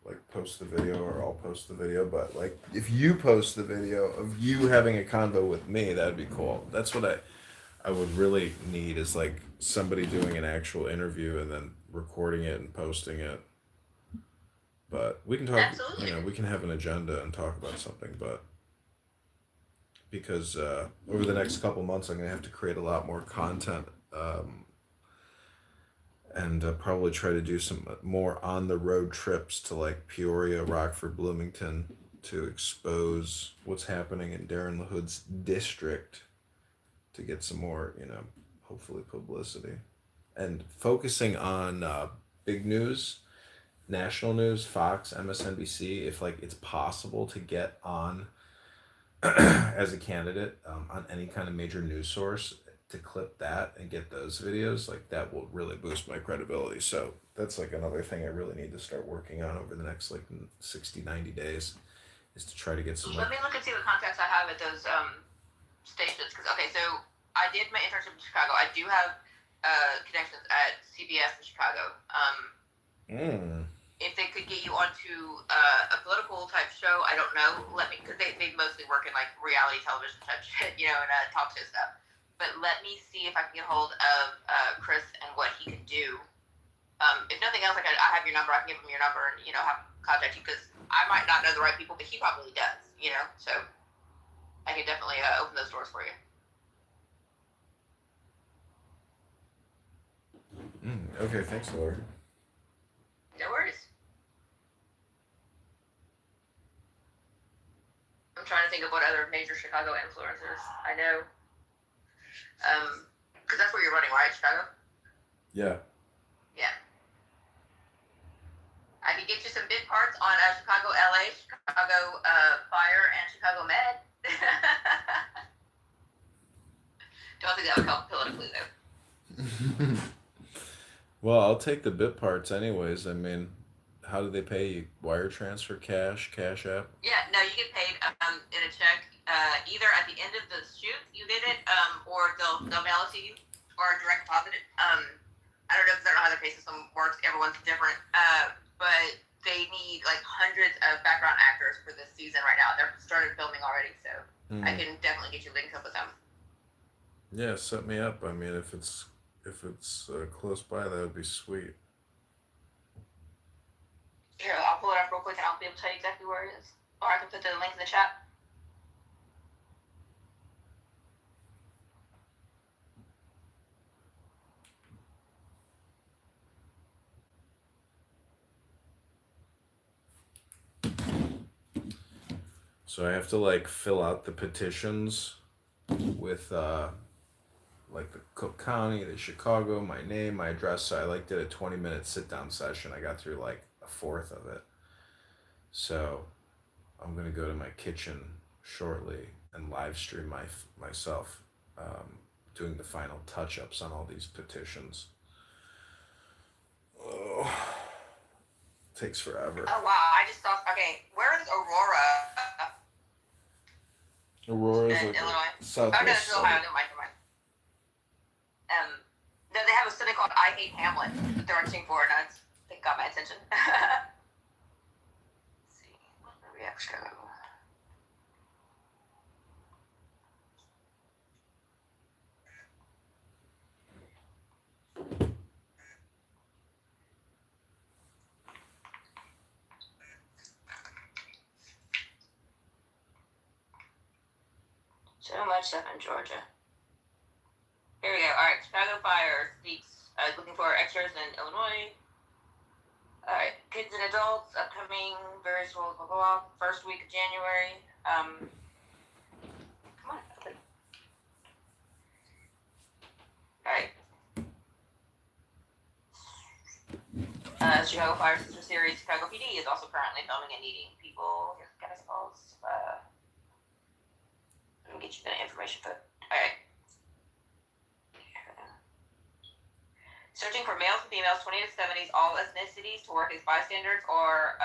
Like, post the video, or I'll post the video, but, like, if you post the video of you having a convo with me, that'd be cool. That's what I would really need, is, like, somebody doing an actual interview and then recording it and posting it. But we can talk, Absolutely. you know, we can have an agenda and talk about something, but because over the next couple months, I'm going to have to create a lot more content, and probably try to do some more on-the-road trips to, like, Peoria, Rockford, Bloomington, to expose what's happening in Darren LaHood's district, to get some more, you know, hopefully publicity. And focusing on big news, national news, Fox, MSNBC, if, like, it's possible to get on as a candidate on any kind of major news source, to clip that and get those videos, like, that will really boost my credibility. So that's, like, another thing I really need to start working on over the next, like, 60, 90 days, is to try to get some, Let me look and see what contacts I have at those stations. Because, okay, so I did my internship in Chicago. I do have connections at CBS in Chicago. If they could get you onto a political type show, I don't know. Because they mostly work in, like, reality television type shit, you know, and talk show stuff. But let me see if I can get hold of Chris and what he can do. If nothing else, like, I have your number. I can give him your number and, you know, have contact you, because I might not know the right people, but he probably does, you know. So I can definitely open those doors for you. Okay, thanks, Laura. No worries. I'm trying to think of what other major Chicago influencers I know. Because that's where you're running, right, Chicago? Yeah. Yeah. I could get you some big parts on Chicago LA, Chicago Fire, and Chicago Med. Don't think that would help politically, though. Well, I'll take the bit parts anyways. I mean, how do they pay you? Wire transfer, cash app? Yeah, no, you get paid in a check. Either at the end of the shoot you get it, or they'll mail it to you, or direct deposit it. I don't know, because I don't know how their pay system works. Everyone's different. But they need, like, hundreds of background actors for this season right now. They're started filming already, so I can definitely get you linked up with them. Yeah, set me up. I mean, if it's close by, that would be sweet. Here, I'll pull it up real quick and I'll be able to tell you exactly where it is. Or I can put the link in the chat. So I have to like fill out the petitions with like the Cook County, the Chicago, my name, my address. So I like did a 20-minute sit down session. I got through like a fourth of it. So I'm gonna go to my kitchen shortly and live stream myself doing the final touch ups on all these petitions. Oh, takes forever. Oh wow! I just thought. Okay, where is Aurora? Aurora is In like Illinois. southwest. Oh no, it's Ohio. Never mind. No, they have a city called I Hate Hamlet that they're arching for, and I think got my attention. Let's see, where we actually go. So much stuff in Georgia. Here we go. All right, Chicago Fire speaks. Looking for extras in Illinois. All right, kids and adults, upcoming various roles, blah, blah, blah. First week of January. Come on, open. All right. Chicago Fire Sister Series, Chicago PD is also currently filming and needing people. Here's the calls. Let me get you the information for it. All right. Searching for males and females, 20 to 70s, all ethnicities, to work as bystanders or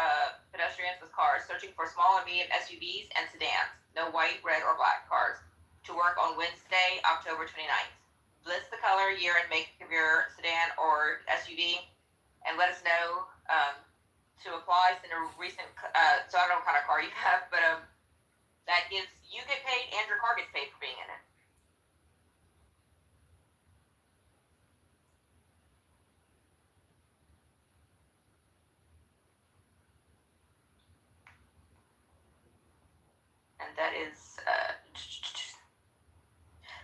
pedestrians with cars. Searching for small and medium SUVs and sedans. No white, red, or black cars. To work on Wednesday, October 29th. List the color, year, and make of your sedan or SUV, and let us know. To apply, send a recent, so I don't know what kind of car you have, but that gives, you get paid and your car gets paid for being in it. And that is,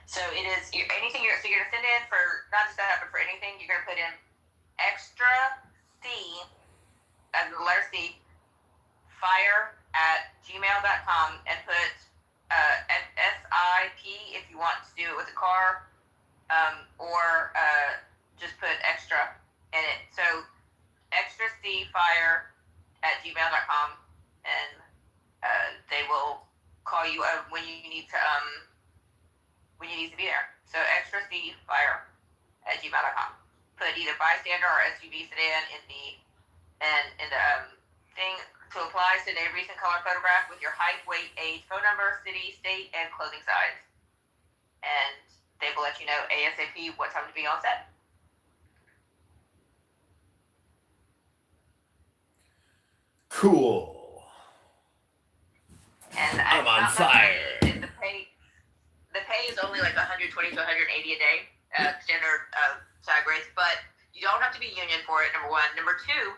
so it is, anything you're going to send in for, not just that, but for anything, you're going to put in extra C, as the letter C, fire@gmail.com, and put SIP if you want to do it with a car, or just put extra in it. So extra C fire@gmail.com, and they will call you when you need to be there. So extra C fire@gmail.com. Put either bystander or SUV sedan in the thing. To apply, send a recent color photograph with your height, weight, age, phone number, city, state, and clothing size. And they will let you know ASAP what time to be on set. Cool. And I'm on fire. The pay is only like 120 to 180 a day, standard SAG rates, but you don't have to be union for it, number one. Number two,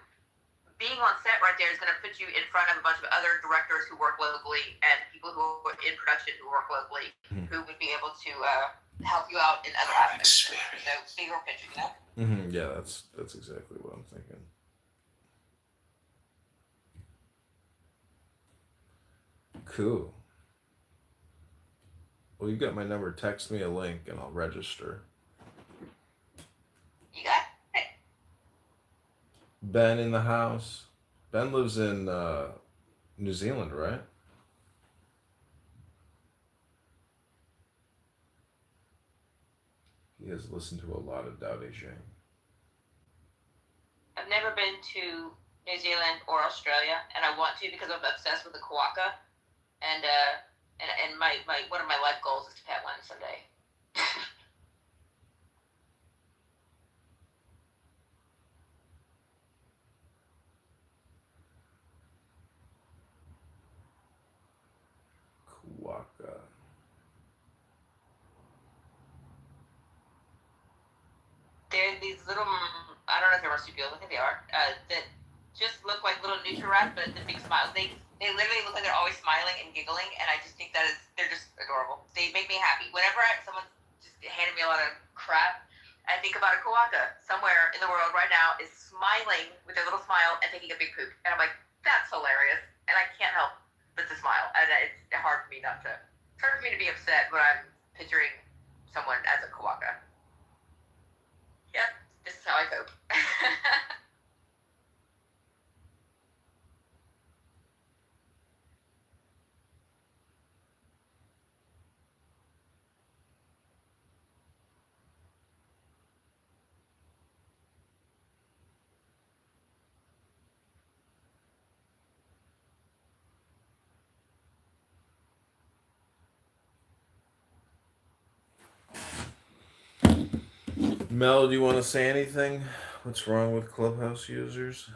being on set right there is going to put you in front of a bunch of other directors who work locally and people who are in production who work locally, who would be able to help you out in other aspects. So bigger picture, you know? Mm-hmm. Yeah, that's exactly what I'm thinking. Cool. Well, you got my number. Text me a link and I'll register. You got it? Ben in the house. Ben lives in New Zealand, right? He has listened to a lot of Dao De Jing. I've never been to New Zealand or Australia, and I want to because I'm obsessed with the quokka. And my one of my life goals is to pet one someday. Waka. They're these little, I don't know if they're marsupials, I think they are, that just look like little nutri-rats, but the big smiles. They literally look like they're always smiling and giggling, and I just think they're just adorable. They make me happy. Whenever someone's just handed me a lot of crap, I think about a koala somewhere in the world right now is smiling with their little smile and taking a big poop. And I'm like, that's hilarious. And I can't help puts a smile, and it's hard for me not to. It's hard for me to be upset when I'm picturing someone as a Kawaka. Yep, this is how I cope. Mel, do you want to say anything? What's wrong with Clubhouse users?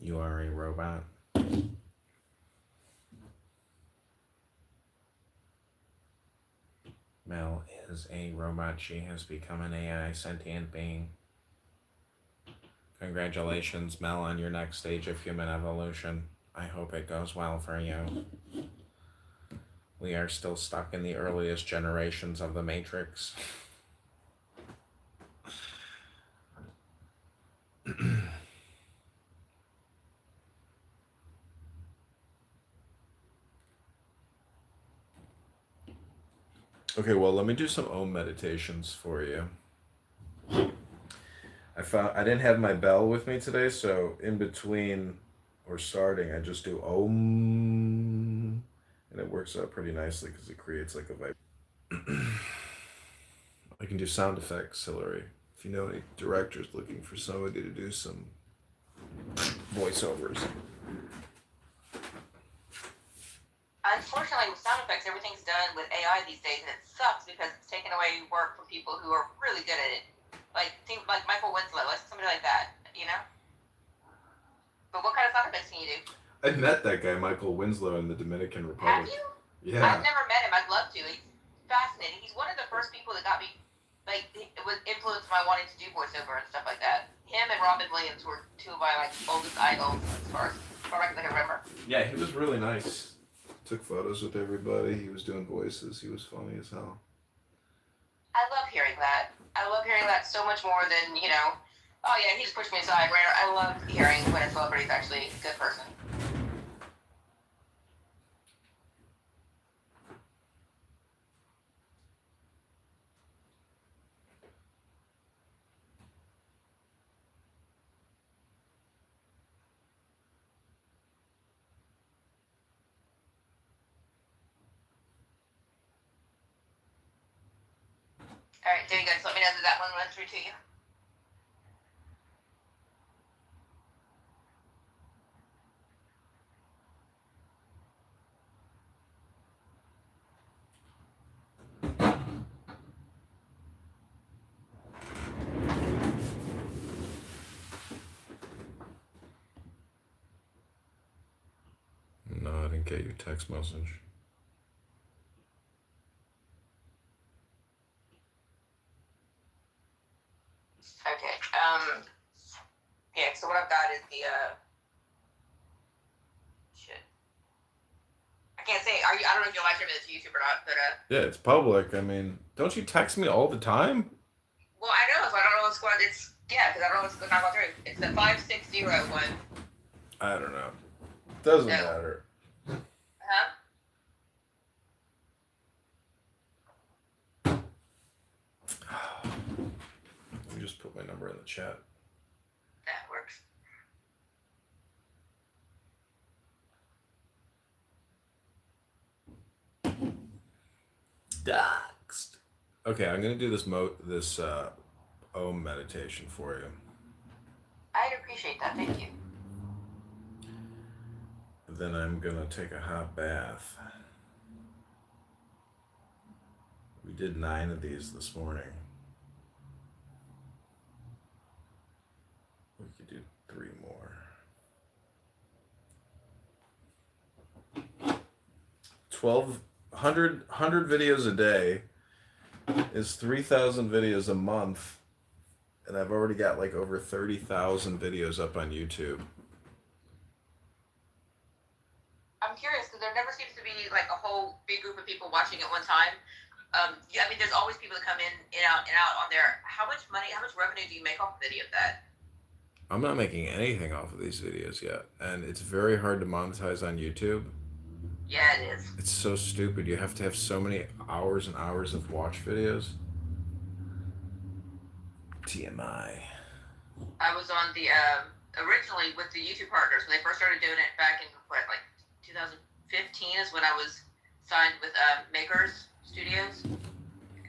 You are a robot. Mel is a robot. She has become an AI sentient being. Congratulations, Mel, on your next stage of human evolution. I hope it goes well for you. We are still stuck in the earliest generations of the Matrix. Okay, well, let me do some Om meditations for you. I didn't have my bell with me today, so in between or starting, I just do Om, and it works out pretty nicely because it creates like a vibe. I can do sound effects, Hillary. If you know any directors looking for somebody to do some voiceovers. Unfortunately, with sound effects, everything's done with AI these days, and it sucks because it's taken away work from people who are really good at it. Like Michael Winslow, like somebody like that, you know? But what kind of sound effects can you do? I met that guy, Michael Winslow, in the Dominican Republic. Have you? Yeah. I've never met him. I'd love to. He's fascinating. He's one of the first people that got me, like, it was influenced my wanting to do voiceover and stuff like that. Him and Robin Williams were two of my, like, oldest idols as far as I can remember. Yeah, he was really nice. Took photos with everybody. He was doing voices. He was funny as hell. I love hearing that. I love hearing that so much more than, you know, oh yeah, he just pushed me aside. Right? I love hearing when a celebrity is actually a good person. All right, there you go. Just let me know that that one went through to you. No, I didn't get your text message. Okay. Yeah. So what I've got is the shit. I can't say. I don't know if you'll live stream it to YouTube or not, but Yeah, it's public. I mean, don't you text me all the time? well, I know. So I don't know what's going. It's because I don't know what's not going through. It's the 5601. I don't know. Doesn't No. matter. Huh? Let me just put my number in the chat. That works. Doxed. Okay, I'm gonna do this Om meditation for you. I'd appreciate that. Thank you. Then I'm gonna take a hot bath. We did 9 of these this morning. 3 more. 1,200 videos a day is 3,000 videos a month, and I've already got like over 30,000 videos up on YouTube. I'm curious because there never seems to be like a whole big group of people watching at one time. Yeah, I mean, there's always people that come in and out on there. How much money, how much revenue do you make off of any of that? I'm not making anything off of these videos yet, and it's very hard to monetize on YouTube. Yeah, it is. It's so stupid. You have to have so many hours and hours of watch videos. TMI. I was on the originally with the YouTube partners when they first started doing it back in what, like 2015 is when I was signed with Makers Studios,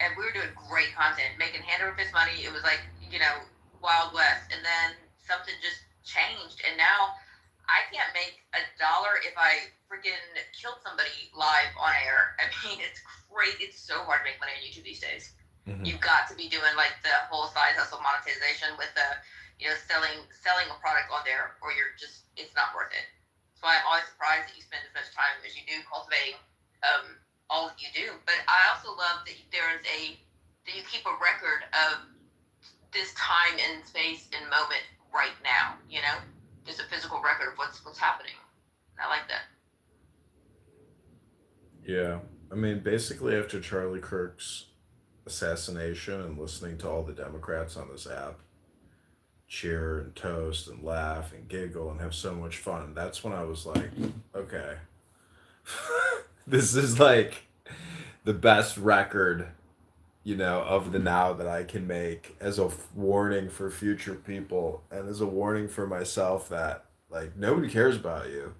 and we were doing great content, making hand over fist money. It was like, you know, Wild West, and then something just changed, and now I can't make $1 if I freaking killed somebody live on air. I mean, it's great. It's so hard to make money on YouTube these days. Mm-hmm. You've got to be doing like the whole side hustle monetization with the, you know, selling a product on there, or you're just, it's not worth it. So I'm always surprised that you spend as much time as you do cultivating all that you do. But I also love that that you keep a record of this time and space and moment right now, you know? Just a physical record of what's happening. I like that. Yeah. I mean, basically after Charlie Kirk's assassination and listening to all the Democrats on this app cheer and toast and laugh and giggle and have so much fun, that's when I was like, okay, this is like the best record, you know, of the now that I can make as a warning for future people and as a warning for myself that like nobody cares about you,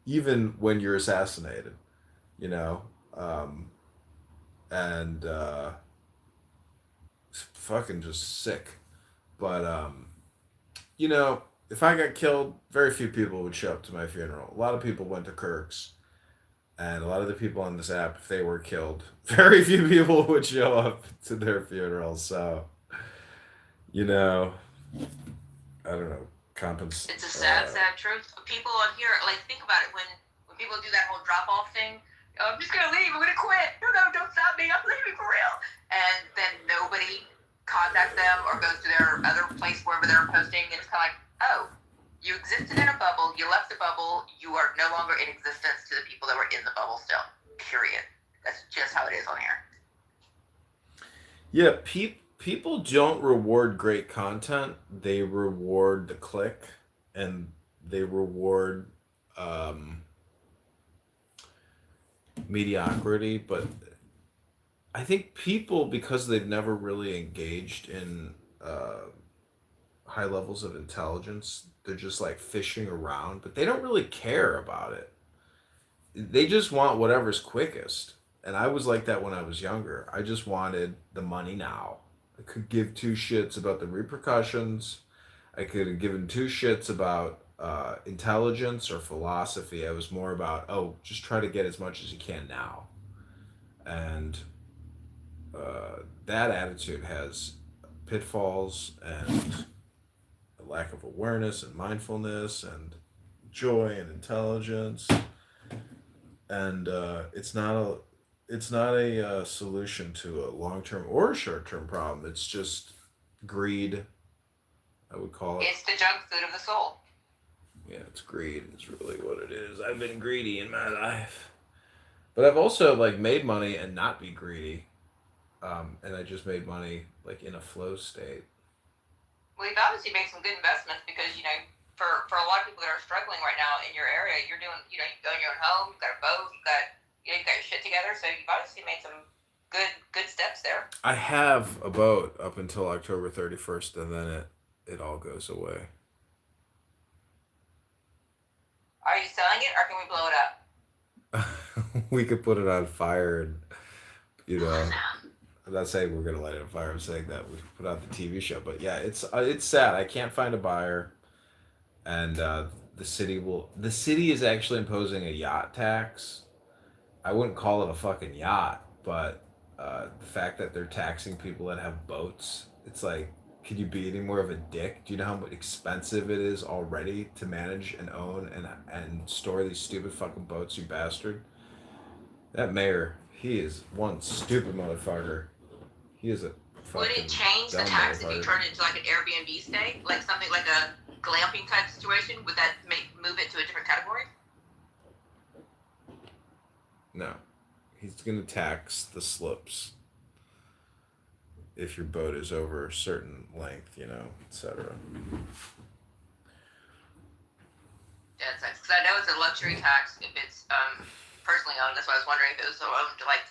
even when you're assassinated, you know, and it's fucking just sick. But you know, if I got killed, very few people would show up to my funeral. A lot of people went to Kirk's. And a lot of the people on this app, if they were killed, very few people would show up to their funerals. So, you know, I don't know, It's a sad truth. People on here, like, think about it. When people do that whole drop-off thing, I'm just going to leave, I'm going to quit. No, don't stop me, I'm leaving for real. And then nobody contacts them or goes to their other place wherever they're posting. And it's kind of like, oh, you existed in a bubble, you left the bubble, you are no longer in existence to the people that were in the bubble still. Period. That's just how it is on here. Yeah, people don't reward great content. They reward the click, and they reward mediocrity. But I think people, because they've never really engaged in high levels of intelligence, they're just like fishing around, but they don't really care about it. They just want whatever's quickest. And I was like that when I was younger. I just wanted the money now. I could give two shits about the repercussions. I could have given two shits about intelligence or philosophy. I was more about, oh, just try to get as much as you can now. And that attitude has pitfalls and a lack of awareness and mindfulness and joy and intelligence. And it's not a solution to a long-term or a short-term problem. It's just greed, I would call it. It's the junk food of the soul. Yeah, it's greed. It's really what it is. I've been greedy in my life. But I've also like made money and not be greedy. And I just made money like in a flow state. Well, you've obviously made some good investments because, you know, for a lot of people that are struggling right now in your area, you're doing, you know, you own your own home, you've got a boat, you've got your shit together, so you've obviously made some good steps there. I have a boat up until October 31st, and then it all goes away. Are you selling it, or can we blow it up? We could put it on fire and, you know... I'm not saying we're gonna light it on fire. I'm saying that we put out the TV show. But yeah, it's sad. I can't find a buyer, and the city is actually imposing a yacht tax. I wouldn't call it a fucking yacht, but the fact that they're taxing people that have boats, it's like, could you be any more of a dick? Do you know how expensive it is already to manage and own and store these stupid fucking boats, you bastard? That mayor, he is one stupid motherfucker. He is a Would fucking it change the dumb tax if you motherfucker. turned it into like an Airbnb stay, like something like a glamping type situation? Would that move it to a different category? No. He's going to tax the slips if your boat is over a certain length, etc. Yeah, because I know it's a luxury tax if it's personally owned. That's why I was wondering if it was owned like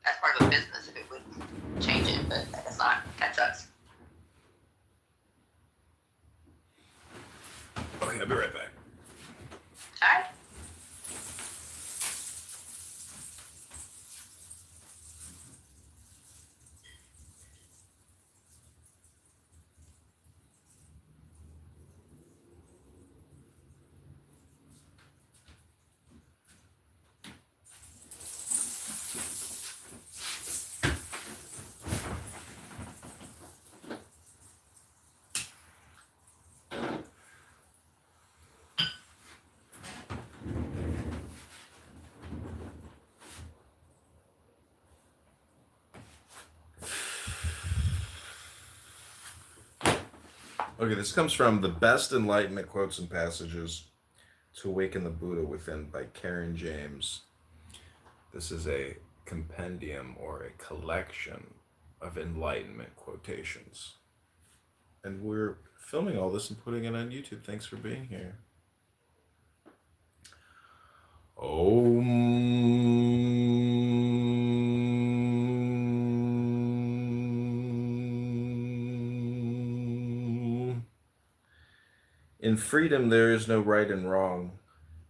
as part of a business, if it would change it, but I guess not. That sucks. Okay, I'll be right back. All right. Okay, this comes from The Best Enlightenment Quotes and Passages to Awaken the Buddha Within by Karen James. This is a compendium or a collection of enlightenment quotations. And we're filming all this and putting it on YouTube. Thanks for being here. In freedom there is no right and wrong.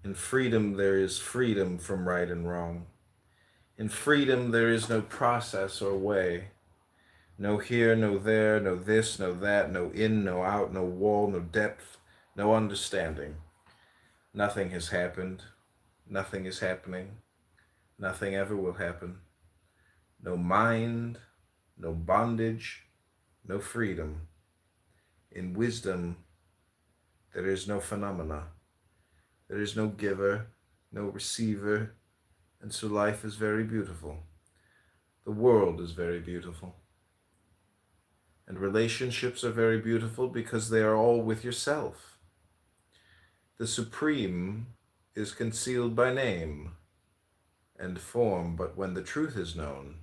In freedom there is freedom from right and wrong. In freedom there is no process or way. No here, no there, no this, no that, no in, no out, no wall, no depth, no understanding. Nothing has happened. Nothing is happening. Nothing ever will happen. No mind, no bondage, no freedom. In wisdom, there is no phenomena. There is no giver, no receiver, and so life is very beautiful. The world is very beautiful. And relationships are very beautiful because they are all with yourself. The supreme is concealed by name and form, but when the truth is known,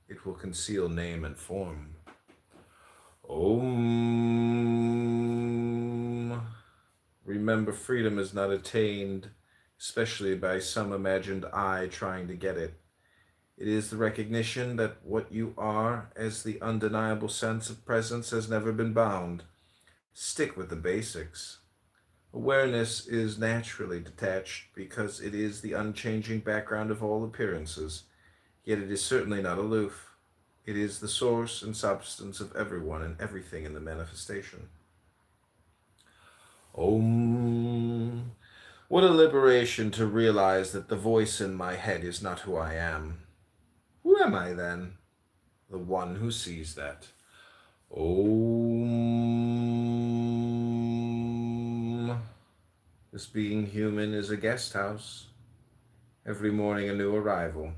it will conceal name and form. Om. Remember, freedom is not attained, especially by some imagined I trying to get it. It is the recognition that what you are, as the undeniable sense of presence, has never been bound. Stick with the basics. Awareness is naturally detached because it is the unchanging background of all appearances, yet it is certainly not aloof. It is the source and substance of everyone and everything in the manifestation. Om. What a liberation to realize that the voice in my head is not who I am. Who am I then? The one who sees that. Om. This being human is a guest house. Every morning a new arrival.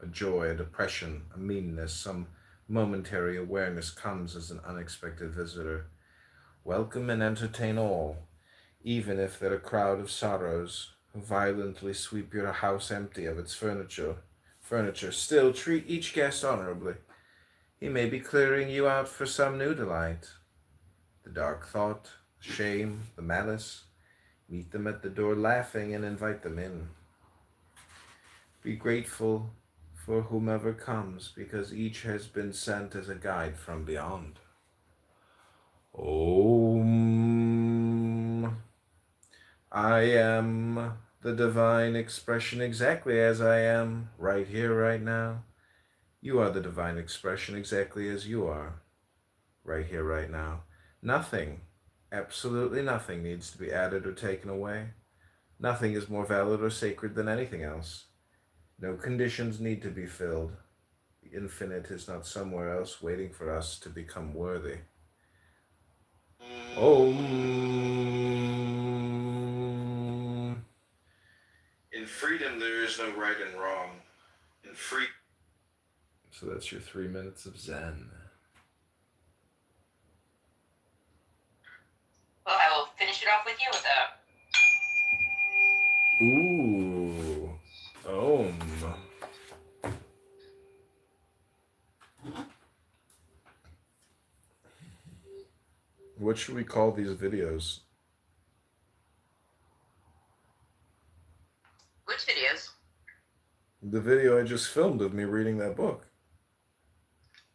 A joy, a depression, a meanness, some momentary awareness comes as an unexpected visitor. Welcome and entertain all, even if they're a crowd of sorrows who violently sweep your house empty of its furniture. Still treat each guest honorably. He may be clearing you out for some new delight. The dark thought, the shame, the malice, meet them at the door laughing and invite them in. Be grateful for whomever comes, because each has been sent as a guide from beyond. Om. I am the divine expression exactly as I am, right here, right now. You are the divine expression exactly as you are, right here, right now. Nothing, absolutely nothing, needs to be added or taken away. Nothing is more valid or sacred than anything else. No conditions need to be filled. infinite is not somewhere else waiting for us to become worthy. In freedom, there is no right and wrong. So that's your 3 minutes of Zen. Well, I will finish it off with you with that. Ooh. What should we call these videos? Which videos? The video I just filmed of me reading that book.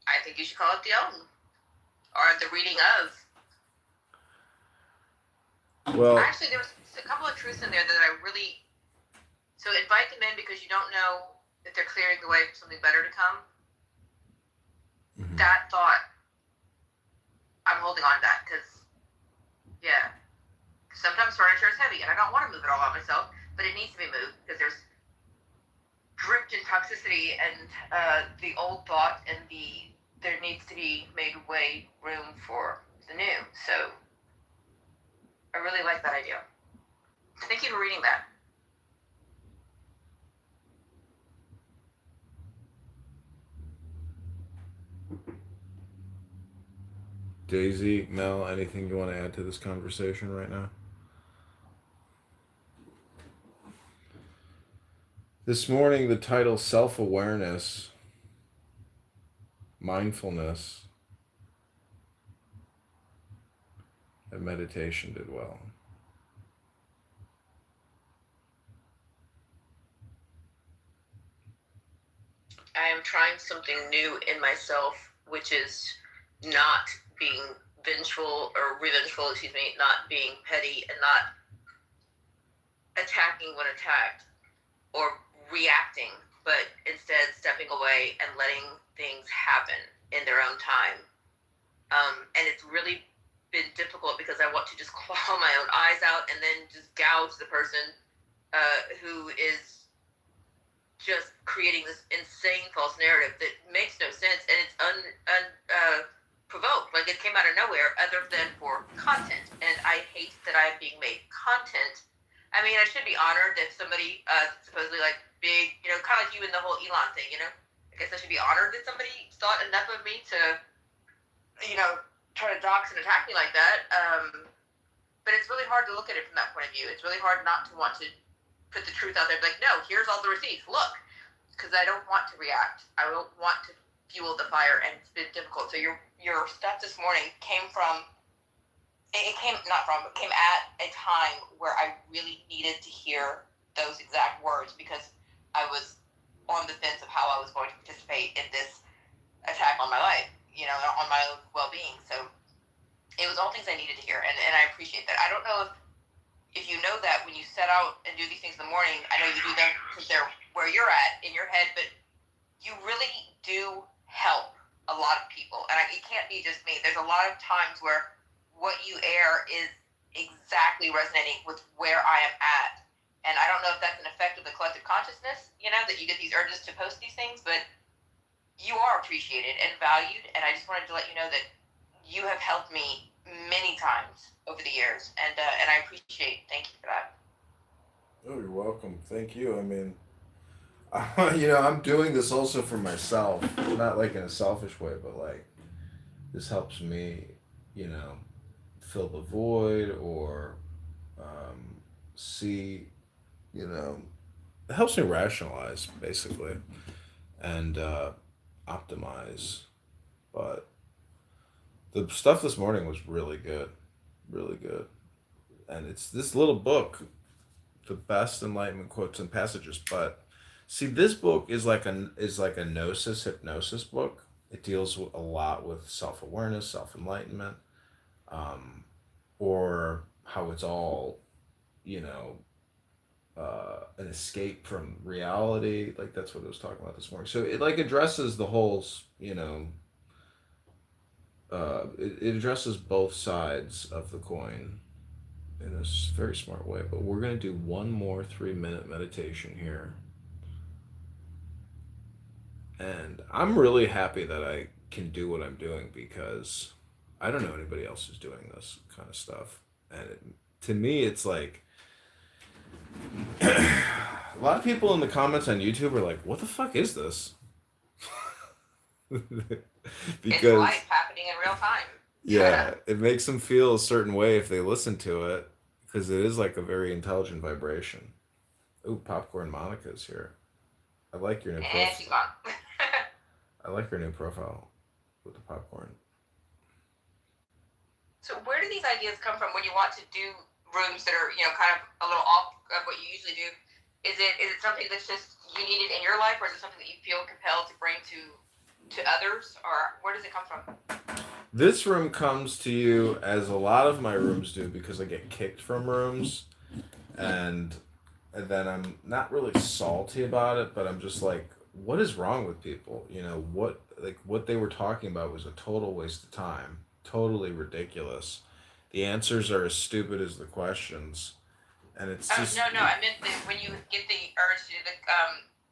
I think you should call it the Own. Or the reading of. Well, actually, there was a couple of truths in there that I really. So invite them in because you don't know if they're clearing the way for something better to come. Mm-hmm. That thought, I'm holding on to that because, yeah. Sometimes furniture is heavy and I don't want to move it all on myself, but it needs to be moved because there's dripped in toxicity and the old thought and there needs to be made room for the new. So I really like that idea. Thank you for reading that. Daisy, Mel, anything you want to add to this conversation right now? This morning, the title Self-Awareness, Mindfulness, and Meditation did well. I am trying something new in myself, which is not being vengeful or revengeful, not being petty and not attacking when attacked or reacting, but instead stepping away and letting things happen in their own time. And it's really been difficult because I want to just claw my own eyes out and then just gouge the person who is just creating this insane false narrative that makes no sense, and it's provoked. Like, it came out of nowhere other than for content. And I hate that I'm being made content. I mean, I should be honored if somebody supposedly like big, kind of like you and the whole Elon thing, I guess I should be honored that somebody thought enough of me to, try to dox and attack me like that. But it's really hard to look at it from that point of view. It's really hard not to want to put the truth out there. Like, no, here's all the receipts. Look, because I don't want to react. I don't want to fuel the fire, and it's been difficult. So your stuff this morning came at a time where I really needed to hear those exact words because I was on the fence of how I was going to participate in this attack on my life, on my own well-being. So it was all things I needed to hear, and I appreciate that. I don't know if you know that when you set out and do these things in the morning. I know you do them because they're where you're at in your head, but you really do help a lot of people. And it can't be just me. There's a lot of times where what you air is exactly resonating with where I am at. And I don't know if that's an effect of the collective consciousness, that you get these urges to post these things, but you are appreciated and valued. And I just wanted to let you know that you have helped me many times over the years. And I appreciate, thank you for that. Oh, you're welcome. Thank you. I mean, I'm doing this also for myself, not like in a selfish way, but like this helps me, fill the void or see, it helps me rationalize basically and optimize. But the stuff this morning was really good, and it's this little book, the best enlightenment quotes and passages. But see, this book is like a gnosis hypnosis book. It deals a lot with self-awareness, self-enlightenment, or how it's all, an escape from reality. Like that's what it was talking about this morning. So it like addresses the whole, it addresses both sides of the coin in a very smart way. But we're going to do one more 3-minute meditation here. And I'm really happy that I can do what I'm doing because I don't know anybody else who's doing this kind of stuff. And to me, it's like a lot of people in the comments on YouTube are like, "What the fuck is this?" It's Because life happening in real time. yeah, it makes them feel a certain way if they listen to it because it is like a very intelligent vibration. Ooh, Popcorn Monica's here. I like your new And she's profile. gone. I like your new profile with the popcorn. So where do these ideas come from when you want to do rooms that are, kind of a little off of what you usually do? Is it something that's just you needed in your life, or is it something that you feel compelled to bring to others, or where does it come from? This room comes to you as a lot of my rooms do because I get kicked from rooms, and then I'm not really salty about it, but I'm just like, what is wrong with people? What they were talking about was a total waste of time, totally ridiculous. The answers are as stupid as the questions, and it's just No, I meant when you get the urge to do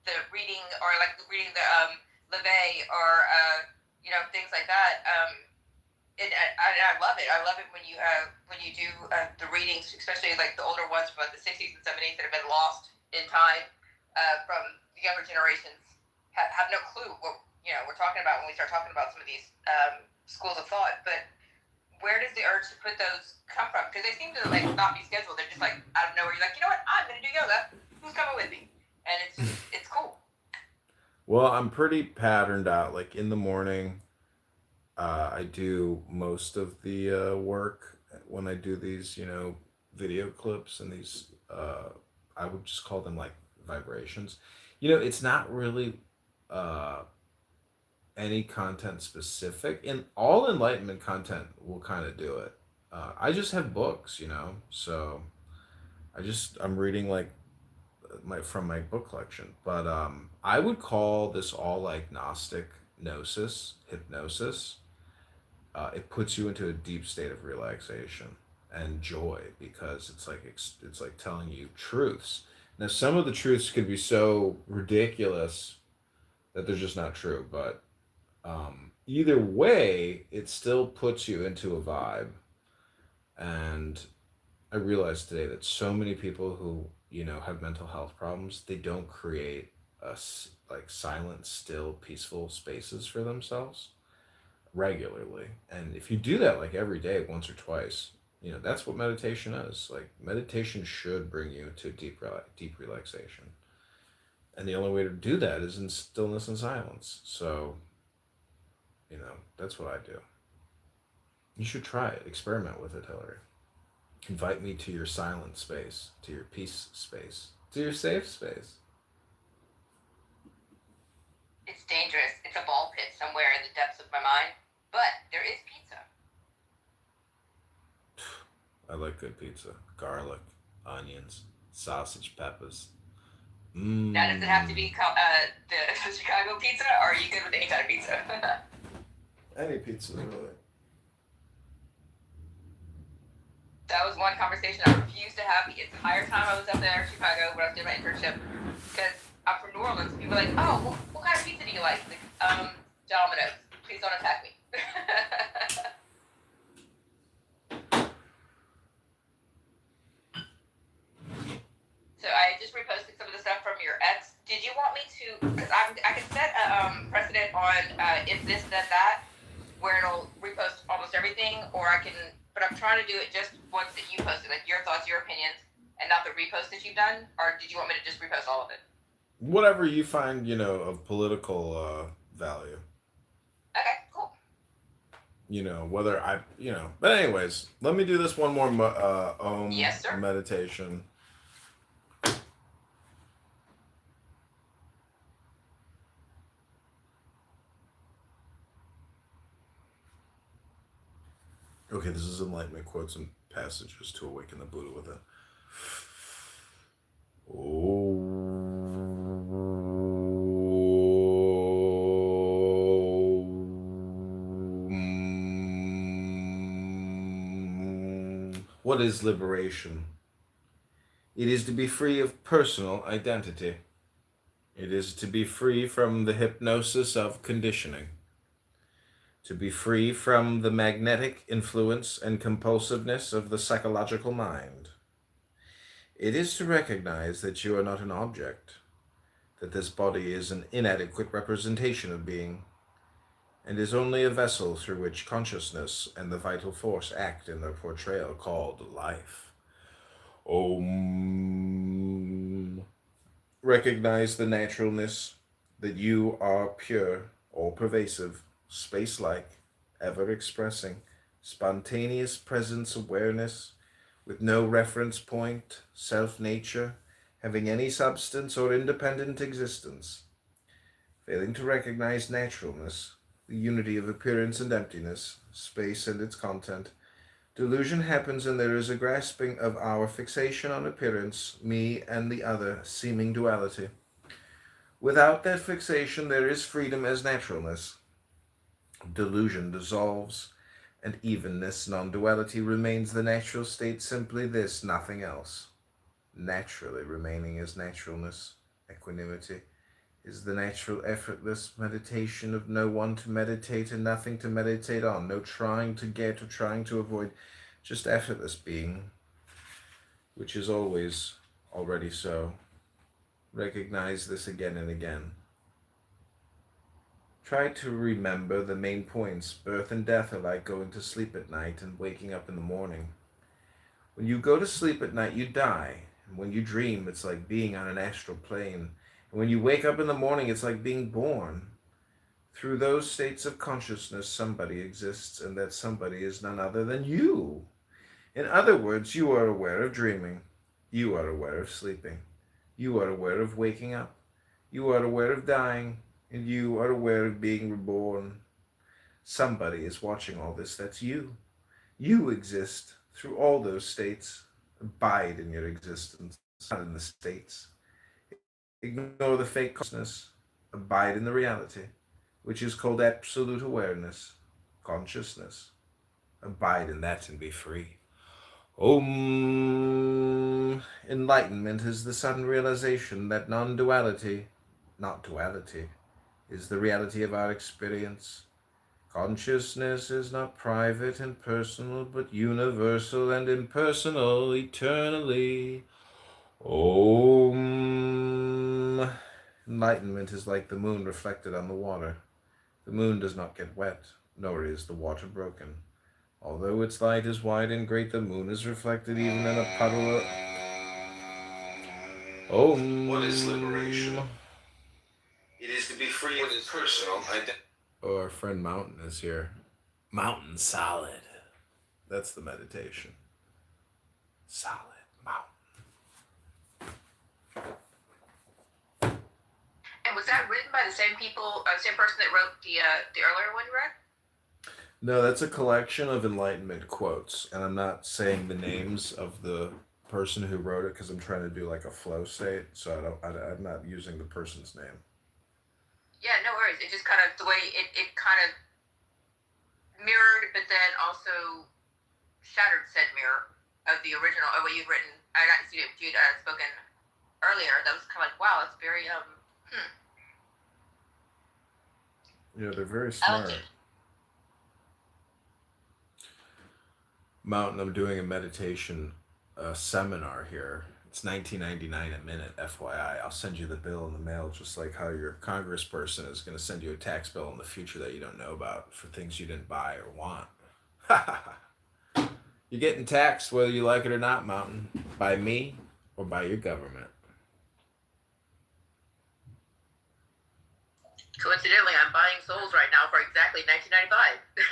the reading, or like reading the levee, or things like that. I love it. I love it when you do the readings, especially like the older ones from like the 60s and 70s that have been lost in time, from the younger generations have no clue what we're talking about when we start talking about some of these schools of thought. But where does the urge to put those come from? Because they seem to like not be scheduled. They're just like out of nowhere. You're like, you know what? I'm going to do yoga. Who's coming with me? And it's cool. well, I'm pretty patterned out. Like in the morning, I do most of the work when I do these, video clips and these. I would just call them like vibrations. It's not really uh, any content specific, and all enlightenment content will kind of do it. I just have books, so I'm reading like my from my book collection, but I would call this all like Gnostic gnosis, hypnosis. It puts you into a deep state of relaxation and joy because it's like telling you truths. Now, some of the truths could be so ridiculous that they're just not true, but either way, it still puts you into a vibe. And I realized today that so many people who have mental health problems, they don't create like silent, still, peaceful spaces for themselves regularly. And if you do that like every day, once or twice, that's what meditation is. Like meditation should bring you to deep relaxation. And the only way to do that is in stillness and silence. So, that's what I do. You should try it. Experiment with it, Hillary. Invite me to your silent space, to your peace space, to your safe space. It's dangerous. It's a ball pit somewhere in the depths of my mind. But there is pizza. I like good pizza. Garlic, onions, sausage, peppers. Now, does it have to be the Chicago pizza, or are you good with any kind of pizza? Any pizza, really. That was one conversation I refused to have the entire time I was up there in Chicago when I was doing my internship. Because I'm from New Orleans. People are like, oh, what kind of pizza do you like? Domino's. Please don't attack me. So I just reposted some of the stuff from your ex. Did you want me to? Because I can set a precedent on if this then that, where it'll repost almost everything, or I can. But I'm trying to do it just ones that you posted, like your thoughts, your opinions, and not the repost that you've done. Or did you want me to just repost all of it? Whatever you find, of political value. Okay, cool. Whether but anyways, let me do this one more Yes, sir. meditation. Okay, this is enlightenment quotes and passages to awaken the Buddha with it. What is liberation? It is to be free of personal identity. It is to be free from the hypnosis of conditioning, to be free from the magnetic influence and compulsiveness of the psychological mind. It is to recognize that you are not an object, that this body is an inadequate representation of being, and is only a vessel through which consciousness and the vital force act in their portrayal called life. Om. Recognize the naturalness that you are pure, all-pervasive, space-like, ever-expressing, spontaneous presence awareness, with no reference point, self-nature, having any substance or independent existence. Failing to recognize naturalness, the unity of appearance and emptiness, space and its content, delusion happens and there is a grasping of our fixation on appearance, me and the other, seeming duality. Without that fixation, there is freedom as naturalness. Delusion dissolves, and evenness, non-duality, remains the natural state, simply this, nothing else. Naturally remaining as naturalness, equanimity, is the natural effortless meditation of no one to meditate and nothing to meditate on, no trying to get or trying to avoid, just effortless being, which is always already so. Recognize this again and again. Try to remember the main points. Birth and death are like going to sleep at night and waking up in the morning. When you go to sleep at night, you die. And when you dream, it's like being on an astral plane. And when you wake up in the morning, it's like being born. Through those states of consciousness, somebody exists, and that somebody is none other than you. In other words, you are aware of dreaming. You are aware of sleeping. You are aware of waking up. You are aware of dying. And you are aware of being reborn. Somebody is watching all this. That's you. You exist through all those states. Abide in your existence, not in the states. Ignore the fake consciousness. Abide in the reality, which is called absolute awareness, consciousness. Abide in that and be free. Om. Enlightenment is the sudden realization that non-duality, not duality, is the reality of our experience. Consciousness is not private and personal, but universal and impersonal, eternally. Om. Enlightenment is like the moon reflected on the water. The moon does not get wet, nor is the water broken. Although its light is wide and great, the moon is reflected even in a puddle of... Om. What is liberation? It is to be free of personal identity. Oh, our friend Mountain is here. Mountain solid. That's the meditation. Solid mountain. And was that written by the same people, same person that wrote the earlier one you read? No, that's a collection of Enlightenment quotes, and I'm not saying the names of the person who wrote it because I'm trying to do like a flow state, so I'm not using the person's name. Yeah, no worries. It just kind of, the way it kind of mirrored, but then also shattered said mirror of the original, of what you'd written, you'd spoken earlier. That was kind of like, wow, it's very, Yeah, they're very smart. Mountain, I'm doing a meditation seminar here. It's $19.99 a minute, FYI. I'll send you the bill in the mail, just like how your congressperson is going to send you a tax bill in the future that you don't know about for things you didn't buy or want. You're getting taxed whether you like it or not, Mountain, by me or by your government. coincidentally, I'm buying souls right now for exactly $19.95.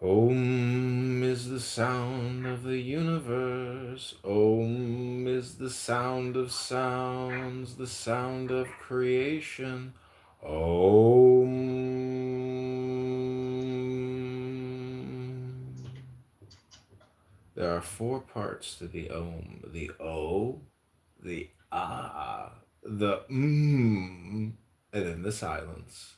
Om is the sound of the universe. Om is the sound of sounds, the sound of creation. Om. There are 4 parts to the Om: the O, the Ah, the and then the silence.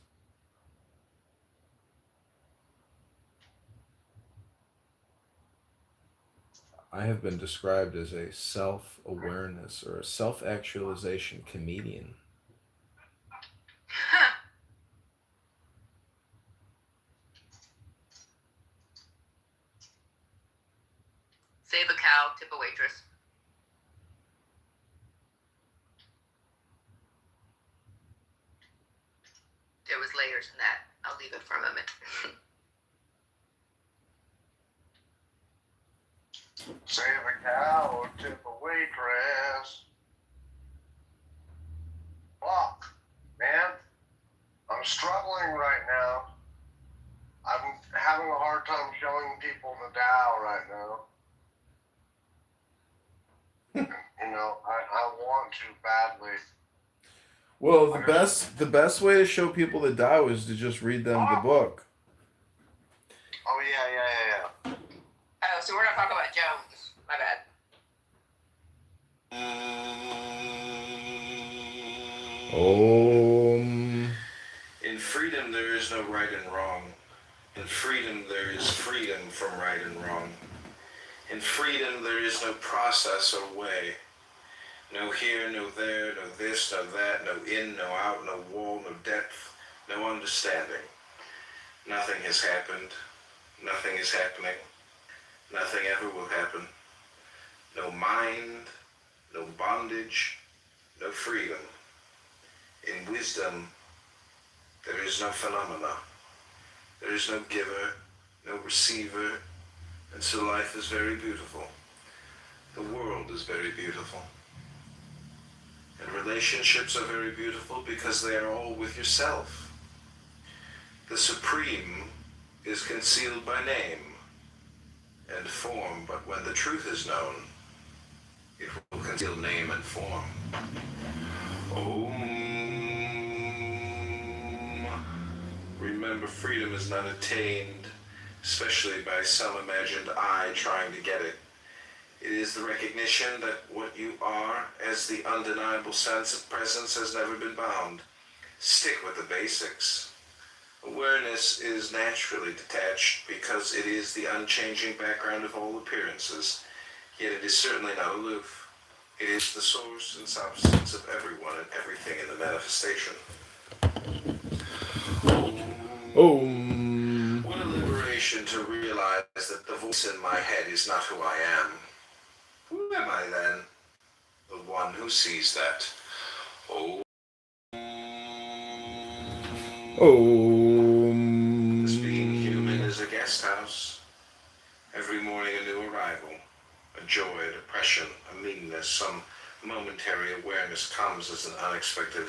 I have been described as a self-awareness or a self-actualization comedian. Save a cow, tip a waitress. There was layers in that. I'll leave it for a moment. Save a cow or tip a waitress. Fuck, man. I'm struggling right now. I'm having a hard time showing people the Tao right now. You know, I want to badly. Well, the best way to show people the Tao is to just read them the book. Oh yeah. Oh, so we're not talking about Jones. My bad. In freedom, there is no right and wrong. In freedom, there is freedom from right and wrong. In freedom, there is no process or way. No here, no there, no this, no that, no in, no out, no wall, no depth, no understanding. Nothing has happened. Nothing is happening. Nothing ever will happen. No mind, no bondage, no freedom. In wisdom, there is no phenomena. There is no giver, no receiver, and so life is very beautiful. The world is very beautiful. And relationships are very beautiful because they are all with yourself. The supreme is concealed by name and form, but when the truth is known, it will conceal name and form. Om. Remember, freedom is not attained, especially by some imagined I trying to get it. It is the recognition that what you are, as the undeniable sense of presence, has never been bound. Stick with the basics. Awareness is naturally detached because it is the unchanging background of all appearances, yet it is certainly not aloof. It is the source and substance of everyone and everything in the manifestation. What a liberation to realize that the voice in my head is not who I am. Who am I then? The one who sees that. This being human is a guest house. Every morning a new arrival. A joy, a depression, a meanness, some momentary awareness comes as an unexpected